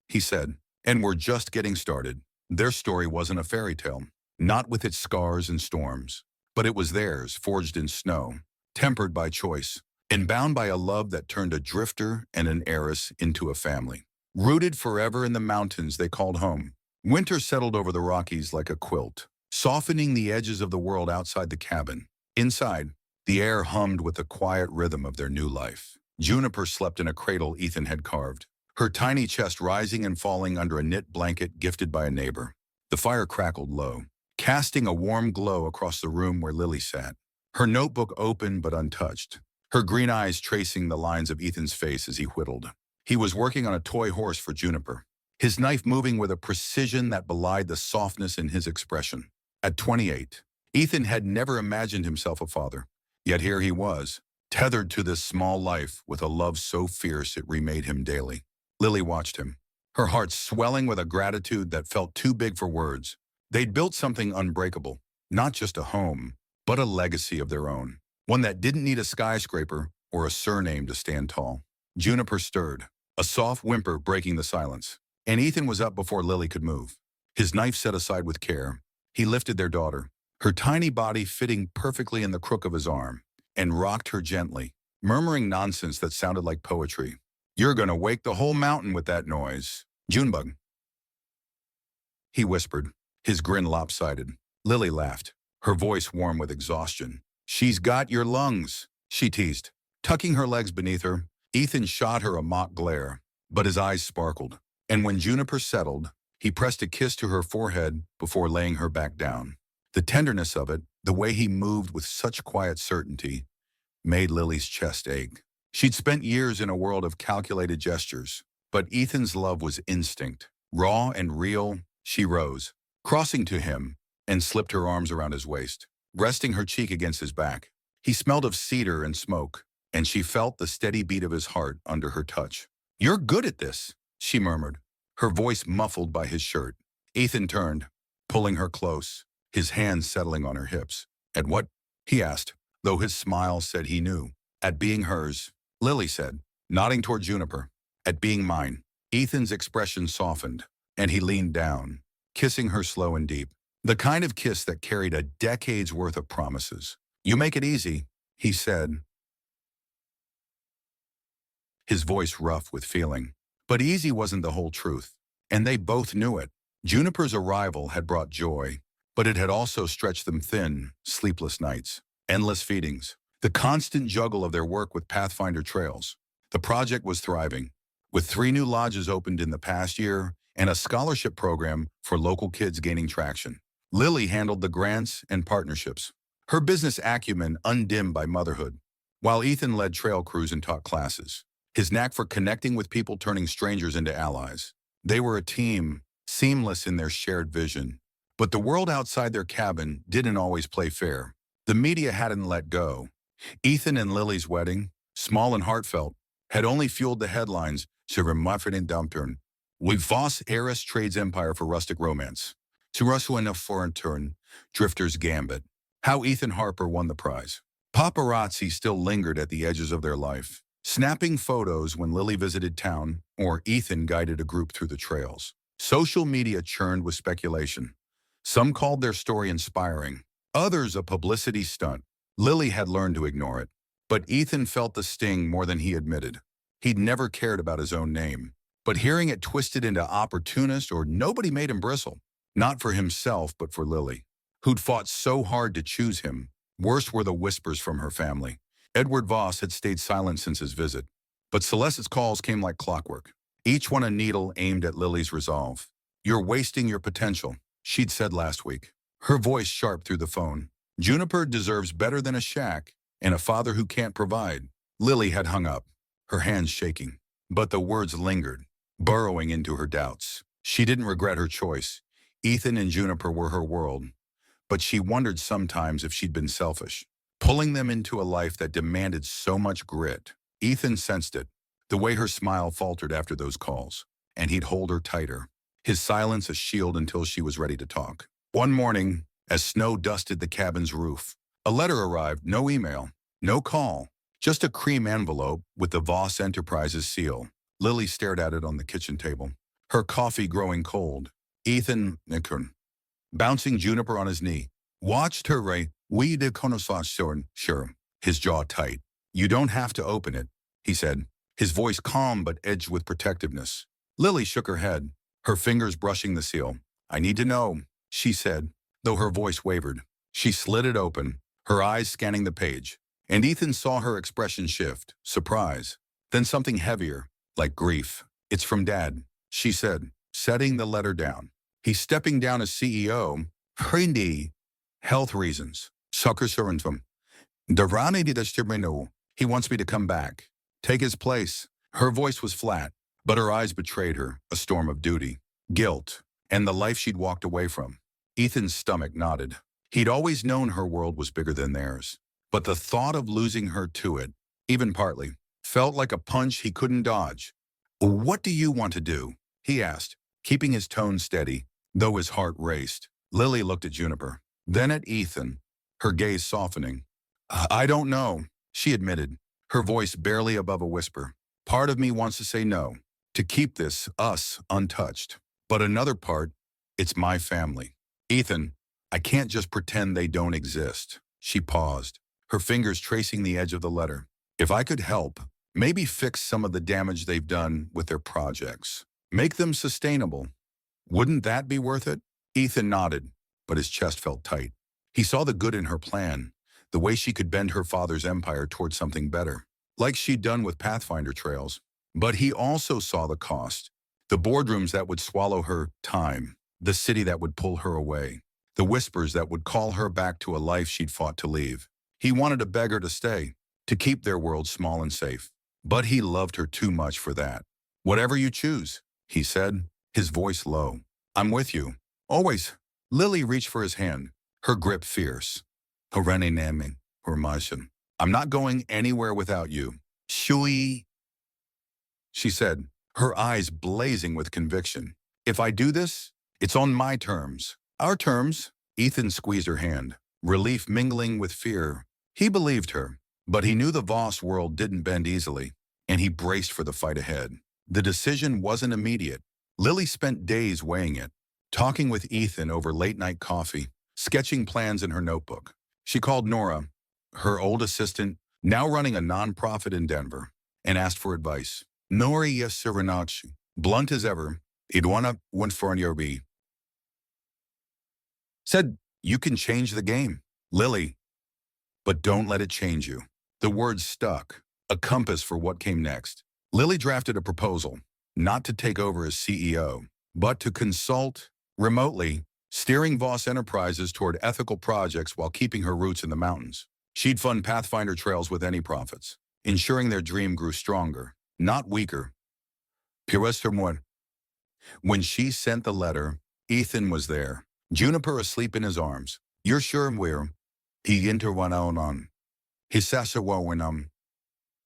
he said, "and we're just getting started." Their story wasn't a fairy tale, not with its scars and storms, but it was theirs, forged in snow, tempered by choice, and bound by a love that turned a drifter and an heiress into a family. Rooted forever in the mountains they called home, winter settled over the Rockies like a quilt, softening the edges of the world outside the cabin. Inside, the air hummed with the quiet rhythm of their new life. Juniper slept in a cradle Ethan had carved, her tiny chest rising and falling under a knit blanket gifted by a neighbor. The fire crackled low, casting a warm glow across the room where Lily sat, her notebook open but untouched, her green eyes tracing the lines of Ethan's face as he whittled. He was working on a toy horse for Juniper, his knife moving with a precision that belied the softness in his expression. At 28, Ethan had never imagined himself a father, yet here he was, tethered to this small life with a love so fierce it remade him daily. Lily watched him, her heart swelling with a gratitude that felt too big for words. They'd built something unbreakable, not just a home, but a legacy of their own, one that didn't need a skyscraper or a surname to stand tall. Juniper stirred, a soft whimper breaking the silence, and Ethan was up before Lily could move. His knife set aside with care, he lifted their daughter, her tiny body fitting perfectly in the crook of his arm, and rocked her gently, murmuring nonsense that sounded like poetry. "You're gonna wake the whole mountain with that noise. Junebug," he whispered, his grin lopsided. Lily laughed, her voice warm with exhaustion. "She's got your lungs," she teased. Tucking her legs beneath her, Ethan shot her a mock glare, but his eyes sparkled. And when Juniper settled, he pressed a kiss to her forehead before laying her back down. The tenderness of it, the way he moved with such quiet certainty, made Lily's chest ache. She'd spent years in a world of calculated gestures, but Ethan's love was instinct, raw and real. She rose, crossing to him, and slipped her arms around his waist, resting her cheek against his back. He smelled of cedar and smoke, and she felt the steady beat of his heart under her touch. "You're good at this," she murmured, her voice muffled by his shirt. Ethan turned, pulling her close, his hands settling on her hips. "At what?" he asked, though his smile said he knew. "At being hers," Lily said, nodding toward Juniper. "At being mine." Ethan's expression softened, and he leaned down, kissing her slow and deep. The kind of kiss that carried a decade's worth of promises. "You make it easy," he said, his voice rough with feeling. But easy wasn't the whole truth, and they both knew it. Juniper's arrival had brought joy, but it had also stretched them thin, sleepless nights, endless feedings, the constant juggle of their work with Pathfinder Trails. The project was thriving, with 3 new lodges opened in the past year and a scholarship program for local kids gaining traction. Lily handled the grants and partnerships, her business acumen undimmed by motherhood, while Ethan led trail crews and taught classes, his knack for connecting with people turning strangers into allies. They were a team, seamless in their shared vision. But the world outside their cabin didn't always play fair. The media hadn't let go. Ethan and Lily's wedding, small and heartfelt, had only fueled the headlines. "Muffin downturn. We Voss Heiress trades empire for rustic romance. To Russell in a foreign turn, Drifter's Gambit." How Ethan Harper won the prize. Paparazzi still lingered at the edges of their life, snapping photos when Lily visited town or Ethan guided a group through the trails. Social media churned with speculation. Some called their story inspiring, others a publicity stunt. Lily had learned to ignore it, but Ethan felt the sting more than he admitted. He'd never cared about his own name, but hearing it twisted into opportunist or nobody made him bristle. Not for himself, but for Lily, who'd fought so hard to choose him. Worse were the whispers from her family. Edward Voss had stayed silent since his visit, but Celeste's calls came like clockwork, each one a needle aimed at Lily's resolve. "You're wasting your potential," she'd said last week, her voice sharp through the phone. "Juniper deserves better than a shack and a father who can't provide." Lily had hung up, her hands shaking, but the words lingered, burrowing into her doubts. She didn't regret her choice. Ethan and Juniper were her world, but she wondered sometimes if she'd been selfish, pulling them into a life that demanded so much grit. Ethan sensed it, the way her smile faltered after those calls, and he'd hold her tighter, his silence a shield until she was ready to talk. One morning, as snow dusted the cabin's roof, a letter arrived, no email, no call, just a cream envelope with the Voss Enterprises seal. Lily stared at it on the kitchen table, her coffee growing cold. Ethan, bouncing Juniper on his knee, watched her ray, "We de conversation, sure," his jaw tight. "You don't have to open it," he said, his voice calm but edged with protectiveness. Lily shook her head, her fingers brushing the seal. "I need to know," she said, though her voice wavered. She slid it open, her eyes scanning the page, and Ethan saw her expression shift, surprise, then something heavier, like grief. "It's from Dad," she said, setting the letter down. "He's stepping down as CEO. Hindi. Health reasons. Sucker Surintham. Darani di. He wants me to come back. Take his place." Her voice was flat, but her eyes betrayed her, a storm of duty, guilt, and the life she'd walked away from. Ethan's stomach knotted. He'd always known her world was bigger than theirs, but the thought of losing her to it, even partly, felt like a punch he couldn't dodge. "What do you want to do?" he asked, keeping his tone steady, though his heart raced. Lily looked at Juniper, then at Ethan, her gaze softening. "I don't know," she admitted, her voice barely above a whisper. Part of me wants to say no, to keep this, us, untouched. But another part, it's my family. Ethan, I can't just pretend they don't exist. She paused, her fingers tracing the edge of the letter. If I could help, maybe fix some of the damage they've done with their projects. Make them sustainable. Wouldn't that be worth it? Ethan nodded, but his chest felt tight. He saw the good in her plan, the way she could bend her father's empire towards something better, like she'd done with Pathfinder trails. But he also saw the cost, the boardrooms that would swallow her time, the city that would pull her away, the whispers that would call her back to a life she'd fought to leave. He wanted to beg her to stay, to keep their world small and safe. But he loved her too much for that. Whatever you choose, he said, his voice low. I'm with you. Always. Lily reached for his hand, her grip fierce. I'm not going anywhere without you. Shui, she said, her eyes blazing with conviction. If I do this, it's on my terms. Our terms? Ethan squeezed her hand, relief mingling with fear. He believed her, but he knew the Voss world didn't bend easily, and he braced for the fight ahead. The decision wasn't immediate. Lily spent days weighing it, talking with Ethan over late-night coffee, sketching plans in her notebook. She called Nora, her old assistant, now running a nonprofit in Denver, and asked for advice. Nora Yesirinach, blunt as ever, Idwana went for an yerbi. Said, you can change the game, Lily, but don't let it change you. The words stuck, a compass for what came next. Lily drafted a proposal, not to take over as CEO, but to consult remotely, steering Voss Enterprises toward ethical projects while keeping her roots in the mountains. She'd fund Pathfinder trails with any profits, ensuring their dream grew stronger, not weaker. When she sent the letter, Ethan was there, Juniper asleep in his arms. You're sure where? He interwanaonon. His sasawawanum.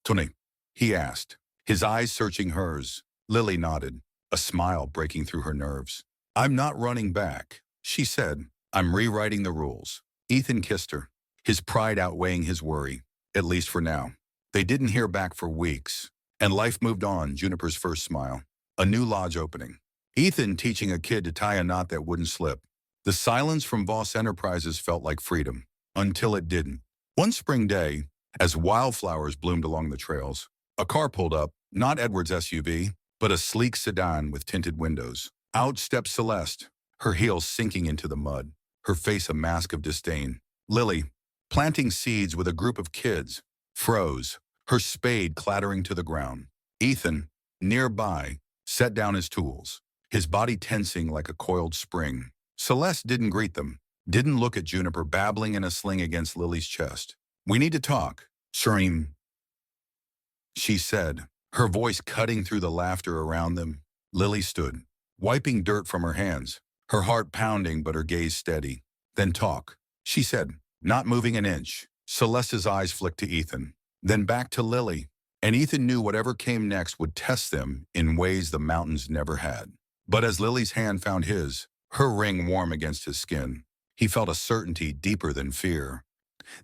Tony, he asked, his eyes searching hers. Lily nodded, a smile breaking through her nerves. I'm not running back, she said. I'm rewriting the rules. Ethan kissed her, his pride outweighing his worry, at least for now. They didn't hear back for weeks, and life moved on. Juniper's first smile, a new lodge opening. Ethan teaching a kid to tie a knot that wouldn't slip. The silence from Voss Enterprises felt like freedom, until it didn't. One spring day, as wildflowers bloomed along the trails, a car pulled up, not Edward's SUV, but a sleek sedan with tinted windows. Out stepped Celeste, her heels sinking into the mud, her face a mask of disdain. Lily, planting seeds with a group of kids, froze, her spade clattering to the ground. Ethan, nearby, set down his tools, his body tensing like a coiled spring. Celeste didn't greet them, didn't look at Juniper babbling in a sling against Lily's chest. We need to talk, Shreem, she said, her voice cutting through the laughter around them. Lily stood, wiping dirt from her hands, her heart pounding but her gaze steady. Then talk, she said, not moving an inch. Celeste's eyes flicked to Ethan, then back to Lily, and Ethan knew whatever came next would test them in ways the mountains never had. But as Lily's hand found his, her ring warm against his skin, he felt a certainty deeper than fear.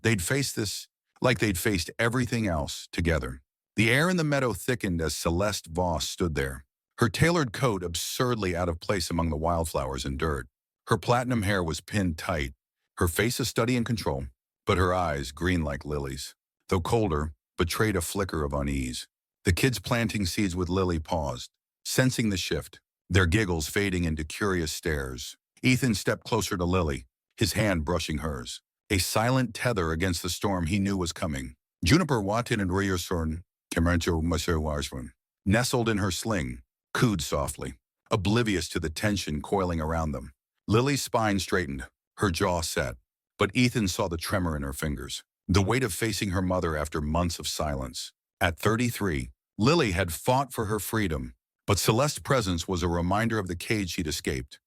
They'd faced this like they'd faced everything else together. The air in the meadow thickened as Celeste Voss stood there, her tailored coat absurdly out of place among the wildflowers and dirt. Her platinum hair was pinned tight, her face a study in control, but her eyes, green like lilies, though colder, betrayed a flicker of unease. The kids planting seeds with Lily paused, sensing the shift, their giggles fading into curious stares. Ethan stepped closer to Lily, his hand brushing hers, a silent tether against the storm he knew was coming. Juniper Watin and Ryerson, Kemencho Maserwarswan, nestled in her sling, cooed softly, oblivious to the tension coiling around them. Lily's spine straightened, her jaw set, but Ethan saw the tremor in her fingers, the weight of facing her mother after months of silence. At 33, Lily had fought for her freedom, but Celeste's presence was a reminder of the cage she'd escaped,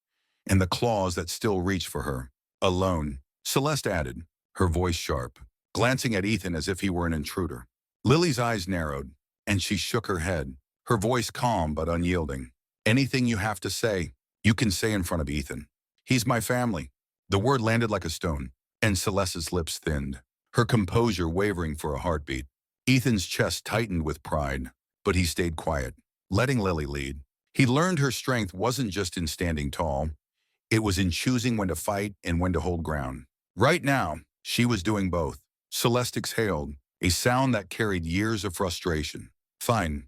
and the claws that still reached for her. Alone, Celeste added, her voice sharp, glancing at Ethan as if he were an intruder. Lily's eyes narrowed, and she shook her head, her voice calm but unyielding. Anything you have to say, you can say in front of Ethan. He's my family. The word landed like a stone, and Celeste's lips thinned, her composure wavering for a heartbeat. Ethan's chest tightened with pride, but he stayed quiet, letting Lily lead. He learned her strength wasn't just in standing tall, it was in choosing when to fight and when to hold ground. Right now, she was doing both. Celeste exhaled, a sound that carried years of frustration. Fine.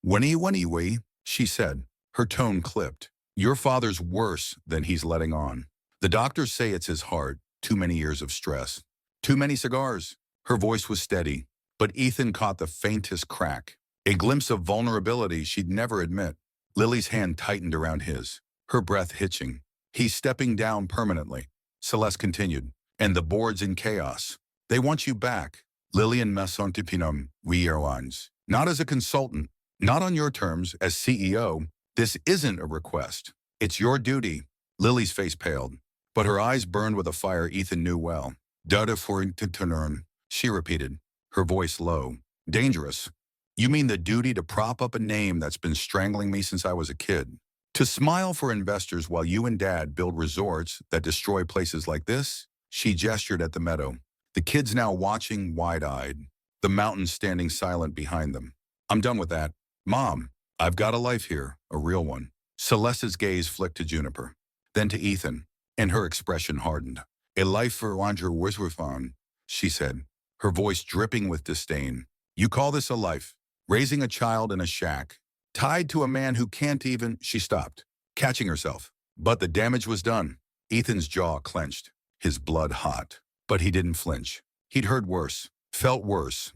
Whinny, she said. Her tone clipped. Your father's worse than he's letting on. The doctors say it's his heart, too many years of stress. Too many cigars. Her voice was steady, but Ethan caught the faintest crack. A glimpse of vulnerability she'd never admit. Lily's hand tightened around his, her breath hitching. He's stepping down permanently. Celeste continued. And the board's in chaos. They want you back. Lillian Messontipinum, we airlines. Not as a consultant, not on your terms, as CEO. This isn't a request. It's your duty. Lily's face paled, but her eyes burned with a fire Ethan knew well. Data for to she repeated, her voice low. Dangerous. You mean the duty to prop up a name that's been strangling me since I was a kid? To smile for investors while you and Dad build resorts that destroy places like this? She gestured at the meadow. The kids now watching wide-eyed, the mountains standing silent behind them. I'm done with that. Mom, I've got a life here, a real one. Celeste's gaze flicked to Juniper, then to Ethan, and her expression hardened. A life for Roger Wisworthon, she said, her voice dripping with disdain. You call this a life? Raising a child in a shack, tied to a man who can't even… She stopped, catching herself. But the damage was done. Ethan's jaw clenched, his blood hot. But he didn't flinch. He'd heard worse, felt worse,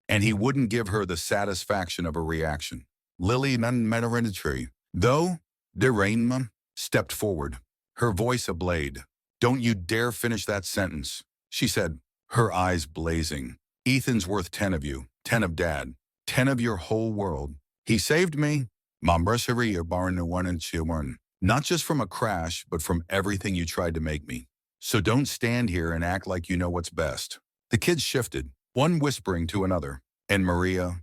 and he wouldn't give her the satisfaction of a reaction. Lily Nunmeterinitry, though, Derainma, stepped forward, her voice ablade. Don't you dare finish that sentence, she said, her eyes blazing. Ethan's worth 10 of you, 10 of Dad, 10 of your whole world. He saved me. Not just from a crash, but from everything you tried to make me. So don't stand here and act like you know what's best. The kids shifted, one whispering to another, and Maria,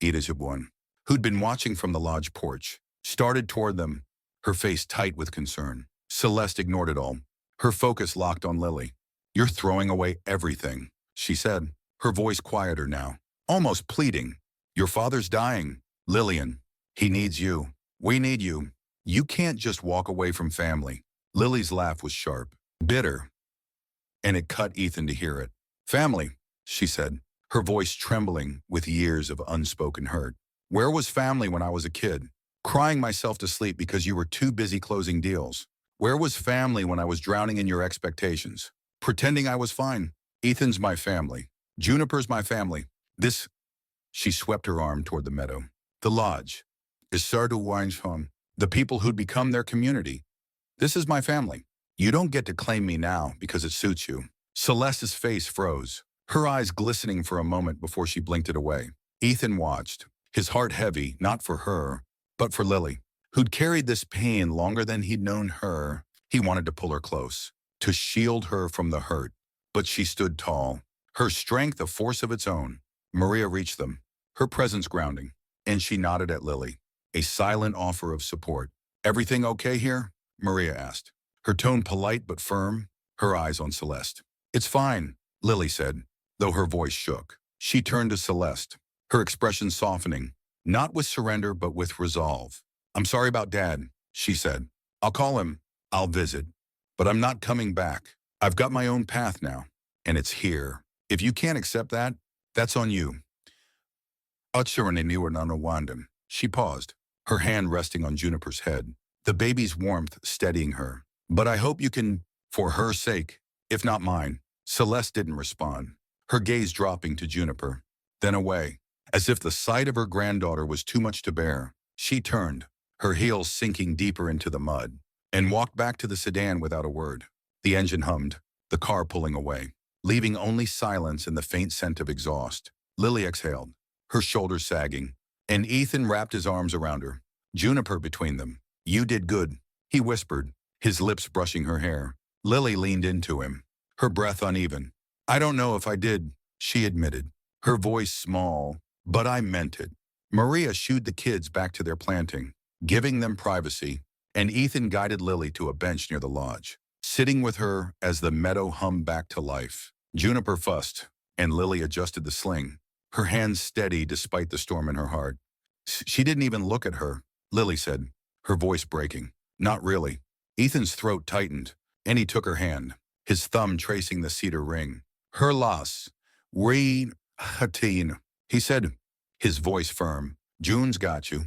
Edisabwan, who'd been watching from the lodge porch, started toward them, her face tight with concern. Celeste ignored it all, her focus locked on Lily. You're throwing away everything, she said, her voice quieter now, almost pleading. Your father's dying, Lillian. He needs you. We need you. You can't just walk away from family. Lily's laugh was sharp, bitter, and it cut Ethan to hear it. Family, she said, her voice trembling with years of unspoken hurt. Where was family when I was a kid? Crying myself to sleep because you were too busy closing deals. Where was family when I was drowning in your expectations? Pretending I was fine. Ethan's my family. Juniper's my family. This… She swept her arm toward the meadow. The lodge. Isardu Wine's home. The people who'd become their community. This is my family. You don't get to claim me now because it suits you. Celeste's face froze, her eyes glistening for a moment before she blinked it away. Ethan watched, his heart heavy, not for her, but for Lily, who'd carried this pain longer than he'd known her. He wanted to pull her close, to shield her from the hurt. But she stood tall, her strength a force of its own. Maria reached them, her presence grounding, and she nodded at Lily, a silent offer of support. Everything okay here? Maria asked, her tone polite but firm, her eyes on Celeste. It's fine, Lily said, though her voice shook. She turned to Celeste, her expression softening, not with surrender but with resolve. I'm sorry about Dad, she said. I'll call him, I'll visit, but I'm not coming back. I've got my own path now, and it's here. If you can't accept that, that's on you. She paused, her hand resting on Juniper's head, the baby's warmth steadying her. But I hope you can, for her sake, if not mine. Celeste didn't respond, her gaze dropping to Juniper, then away, as if the sight of her granddaughter was too much to bear. She turned, her heels sinking deeper into the mud, and walked back to the sedan without a word. The engine hummed, the car pulling away, leaving only silence and the faint scent of exhaust. Lily exhaled, her shoulders sagging, and Ethan wrapped his arms around her, Juniper between them. You did good, he whispered, his lips brushing her hair. Lily leaned into him, her breath uneven. I don't know if I did, she admitted, her voice small, but I meant it. Maria shooed the kids back to their planting, giving them privacy, and Ethan guided Lily to a bench near the lodge, sitting with her as the meadow hummed back to life. Juniper fussed, and Lily adjusted the sling, her hands steady despite the storm in her heart. She didn't even look at her, Lily said, her voice breaking. Not really. Ethan's throat tightened, and he took her hand, his thumb tracing the cedar ring. Her loss. We hatin, he said, his voice firm. June's got you.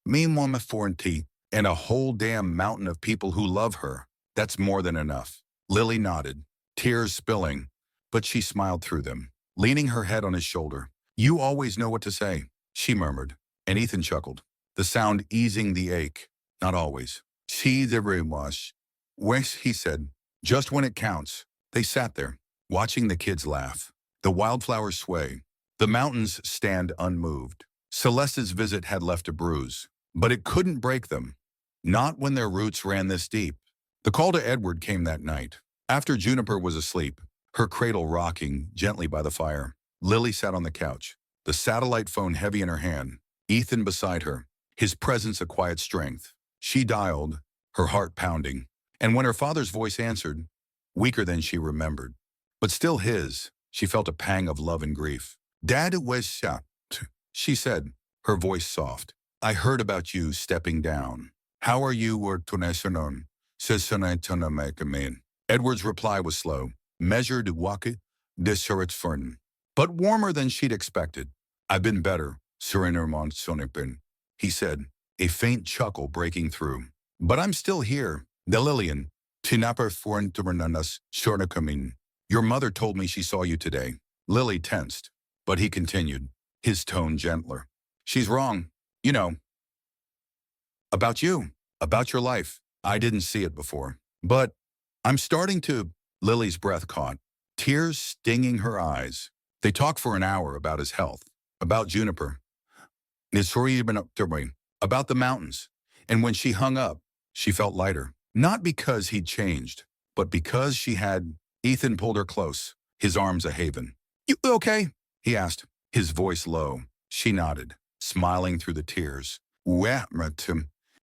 Me mama forty, and a whole damn mountain of people who love her. That's more than enough. Lily nodded, tears spilling, but she smiled through them, leaning her head on his shoulder. You always know what to say, she murmured, and Ethan chuckled, the sound easing the ache. Not always. She the wash. Wes, he said, just when it counts. They sat there, watching the kids laugh, the wildflowers sway, the mountains stand unmoved. Celeste's visit had left a bruise, but it couldn't break them. Not when their roots ran this deep. The call to Edward came that night, after Juniper was asleep, her cradle rocking gently by the fire. Lily sat on the couch, the satellite phone heavy in her hand, Ethan beside her, his presence a quiet strength. She dialed, her heart pounding, and when her father's voice answered, weaker than she remembered, but still his, she felt a pang of love and grief. Dad was shocked, she said, her voice soft. I heard about you stepping down. How are you or Tonesonon? Edward's reply was slow, measured, disheartened, but warmer than she'd expected. I've been better, he said, a faint chuckle breaking through. But I'm still here, the Lillian. Your mother told me she saw you today. Lily tensed, but he continued, his tone gentler. She's wrong, you know. About you, about your life. I didn't see it before. But I'm starting to. Lily's breath caught, tears stinging her eyes. They talked for an hour about his health, about Juniper, about the mountains. And when she hung up, she felt lighter. Not because he'd changed, but because she had. Ethan pulled her close, his arms a haven. You okay? He asked, his voice low. She nodded, smiling through the tears.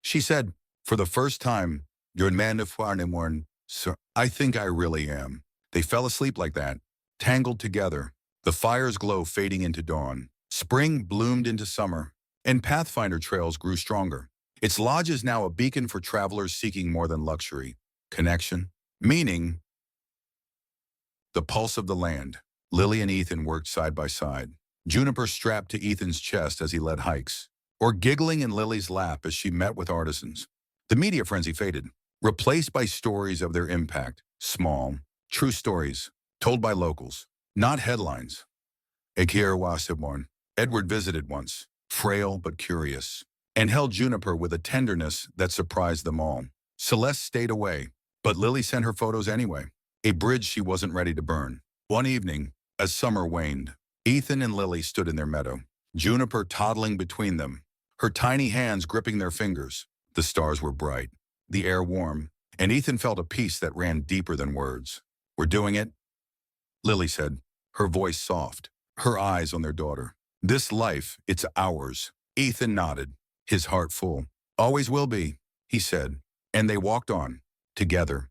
She said, for the first time, you're a man of warn, sir. I think I really am. They fell asleep like that, tangled together, the fire's glow fading into dawn. Spring bloomed into summer, and Pathfinder trails grew stronger. Its lodge is now a beacon for travelers seeking more than luxury, connection, meaning. The pulse of the land. Lily and Ethan worked side by side, Juniper strapped to Ethan's chest as he led hikes, or giggling in Lily's lap as she met with artisans. The media frenzy faded, replaced by stories of their impact, small, true stories, told by locals, not headlines. Edward visited once, frail but curious, and held Juniper with a tenderness that surprised them all. Celeste stayed away, but Lily sent her photos anyway, a bridge she wasn't ready to burn. One evening, as summer waned, Ethan and Lily stood in their meadow, Juniper toddling between them, her tiny hands gripping their fingers. The stars were bright, the air warm, and Ethan felt a peace that ran deeper than words. We're doing it, Lily said, her voice soft, her eyes on their daughter. This life, it's ours. Ethan nodded, his heart full. Always will be, he said, and they walked on, together.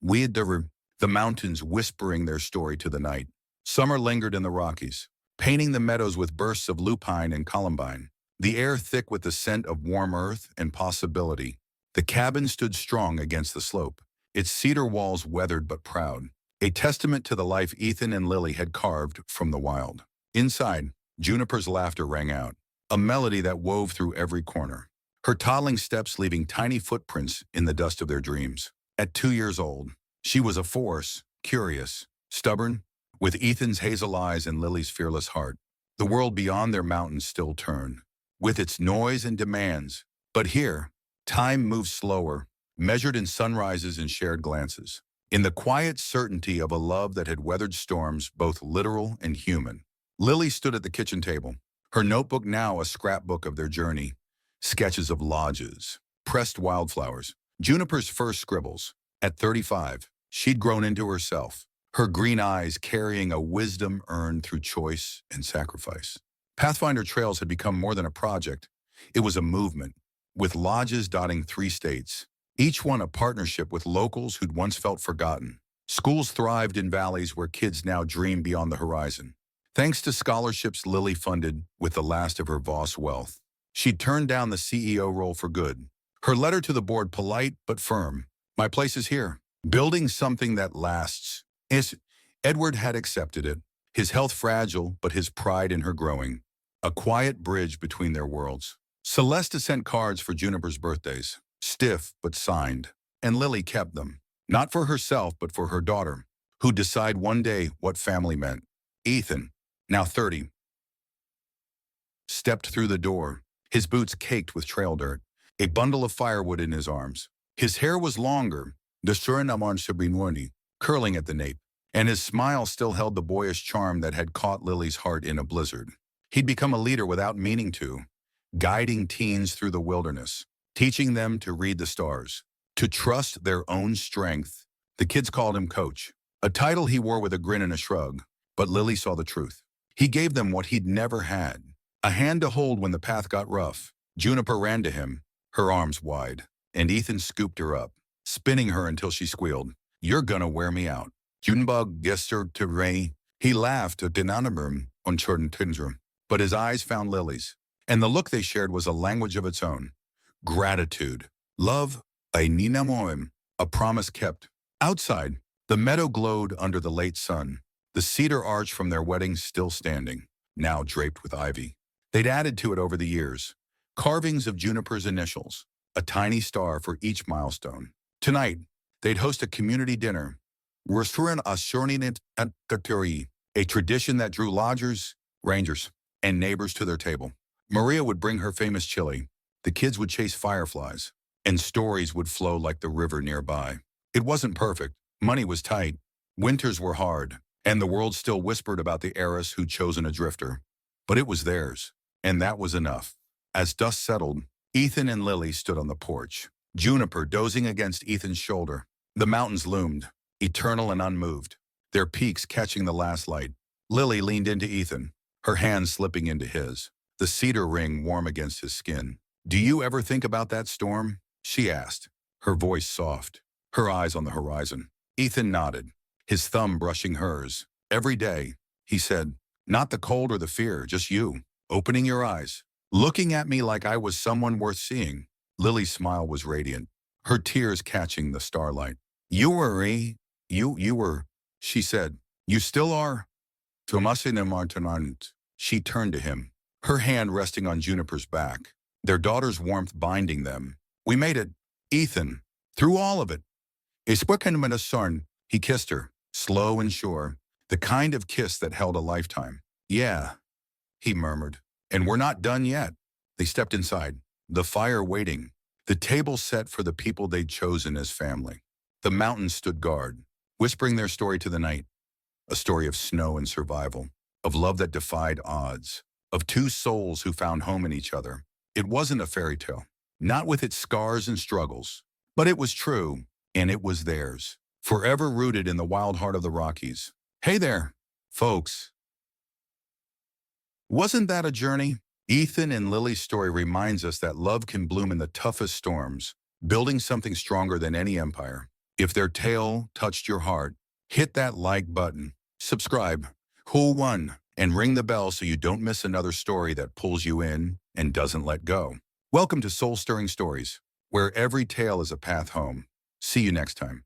We had the mountains whispering their story to the night. Summer lingered in the Rockies, painting the meadows with bursts of lupine and columbine, the air thick with the scent of warm earth and possibility. The cabin stood strong against the slope, its cedar walls weathered but proud, a testament to the life Ethan and Lily had carved from the wild. Inside, Juniper's laughter rang out, a melody that wove through every corner, her toddling steps leaving tiny footprints in the dust of their dreams. At 2 years old, she was a force, curious, stubborn, with Ethan's hazel eyes and Lily's fearless heart. The world beyond their mountains still turned, with its noise and demands. But here, time moved slower, measured in sunrises and shared glances, in the quiet certainty of a love that had weathered storms both literal and human. Lily stood at the kitchen table, her notebook now a scrapbook of their journey, sketches of lodges, pressed wildflowers, Juniper's first scribbles. At 35, she'd grown into herself, her green eyes carrying a wisdom earned through choice and sacrifice. Pathfinder Trails had become more than a project. It was a movement, with lodges dotting 3 states, each one a partnership with locals who'd once felt forgotten. Schools thrived in valleys where kids now dream beyond the horizon. Thanks to scholarships Lily funded with the last of her Voss wealth, she turned down the CEO role for good. Her letter to the board polite but firm. My place is here. Building something that lasts. Edward had accepted it, his health fragile but his pride in her growing. A quiet bridge between their worlds. Celeste sent cards for Juniper's birthdays, stiff but signed, and Lily kept them. Not for herself, but for her daughter, who'd decide one day what family meant. Ethan, now 30, stepped through the door, his boots caked with trail dirt, a bundle of firewood in his arms. His hair was longer, curling at the nape, and his smile still held the boyish charm that had caught Lily's heart in a blizzard. He'd become a leader without meaning to, guiding teens through the wilderness, teaching them to read the stars, to trust their own strength. The kids called him Coach, a title he wore with a grin and a shrug, but Lily saw the truth. He gave them what he'd never had, a hand to hold when the path got rough. Juniper ran to him, her arms wide, and Ethan scooped her up, spinning her until she squealed, "You're gonna wear me out." Junebug gesture to Ray. He laughed at Dinanaburm on Jordan Tindrum, but his eyes found Lily's, and the look they shared was a language of its own. Gratitude, love, a ninamoim, a promise kept. Outside, the meadow glowed under the late sun, the cedar arch from their wedding still standing, now draped with ivy. They'd added to it over the years, carvings of Juniper's initials, a tiny star for each milestone. Tonight, they'd host a community dinner, Restaurant Assurninit at Katuri, a tradition that drew lodgers, rangers, and neighbors to their table. Maria would bring her famous chili, the kids would chase fireflies, and stories would flow like the river nearby. It wasn't perfect, money was tight, winters were hard, and the world still whispered about the heiress who'd chosen a drifter. But it was theirs, and that was enough. As dust settled, Ethan and Lily stood on the porch, Juniper dozing against Ethan's shoulder. The mountains loomed, eternal and unmoved, their peaks catching the last light. Lily leaned into Ethan, her hand slipping into his, the cedar ring warm against his skin. "Do you ever think about that storm?" she asked, her voice soft, her eyes on the horizon. Ethan nodded, his thumb brushing hers. "Every day," he said, "not the cold or the fear, just you, opening your eyes, looking at me like I was someone worth seeing." Lily's smile was radiant, her tears catching the starlight. "You were you were," she said. "You still are." She turned to him, her hand resting on Juniper's back, their daughter's warmth binding them. "We made it, Ethan, through all of it." He kissed her, slow and sure, the kind of kiss that held a lifetime. "Yeah," he murmured, "and we're not done yet." They stepped inside, the fire waiting, the table set for the people they'd chosen as family. The mountains stood guard, whispering their story to the night, a story of snow and survival, of love that defied odds, of two souls who found home in each other. It wasn't a fairy tale, not with its scars and struggles, but it was true, and it was theirs, forever rooted in the wild heart of the Rockies. Hey there, folks. Wasn't that a journey? Ethan and Lily's story reminds us that love can bloom in the toughest storms, building something stronger than any empire. If their tale touched your heart, hit that like button, subscribe, who won, and ring the bell so you don't miss another story that pulls you in and doesn't let go. Welcome to Soul Stirring Stories, where every tale is a path home. See you next time.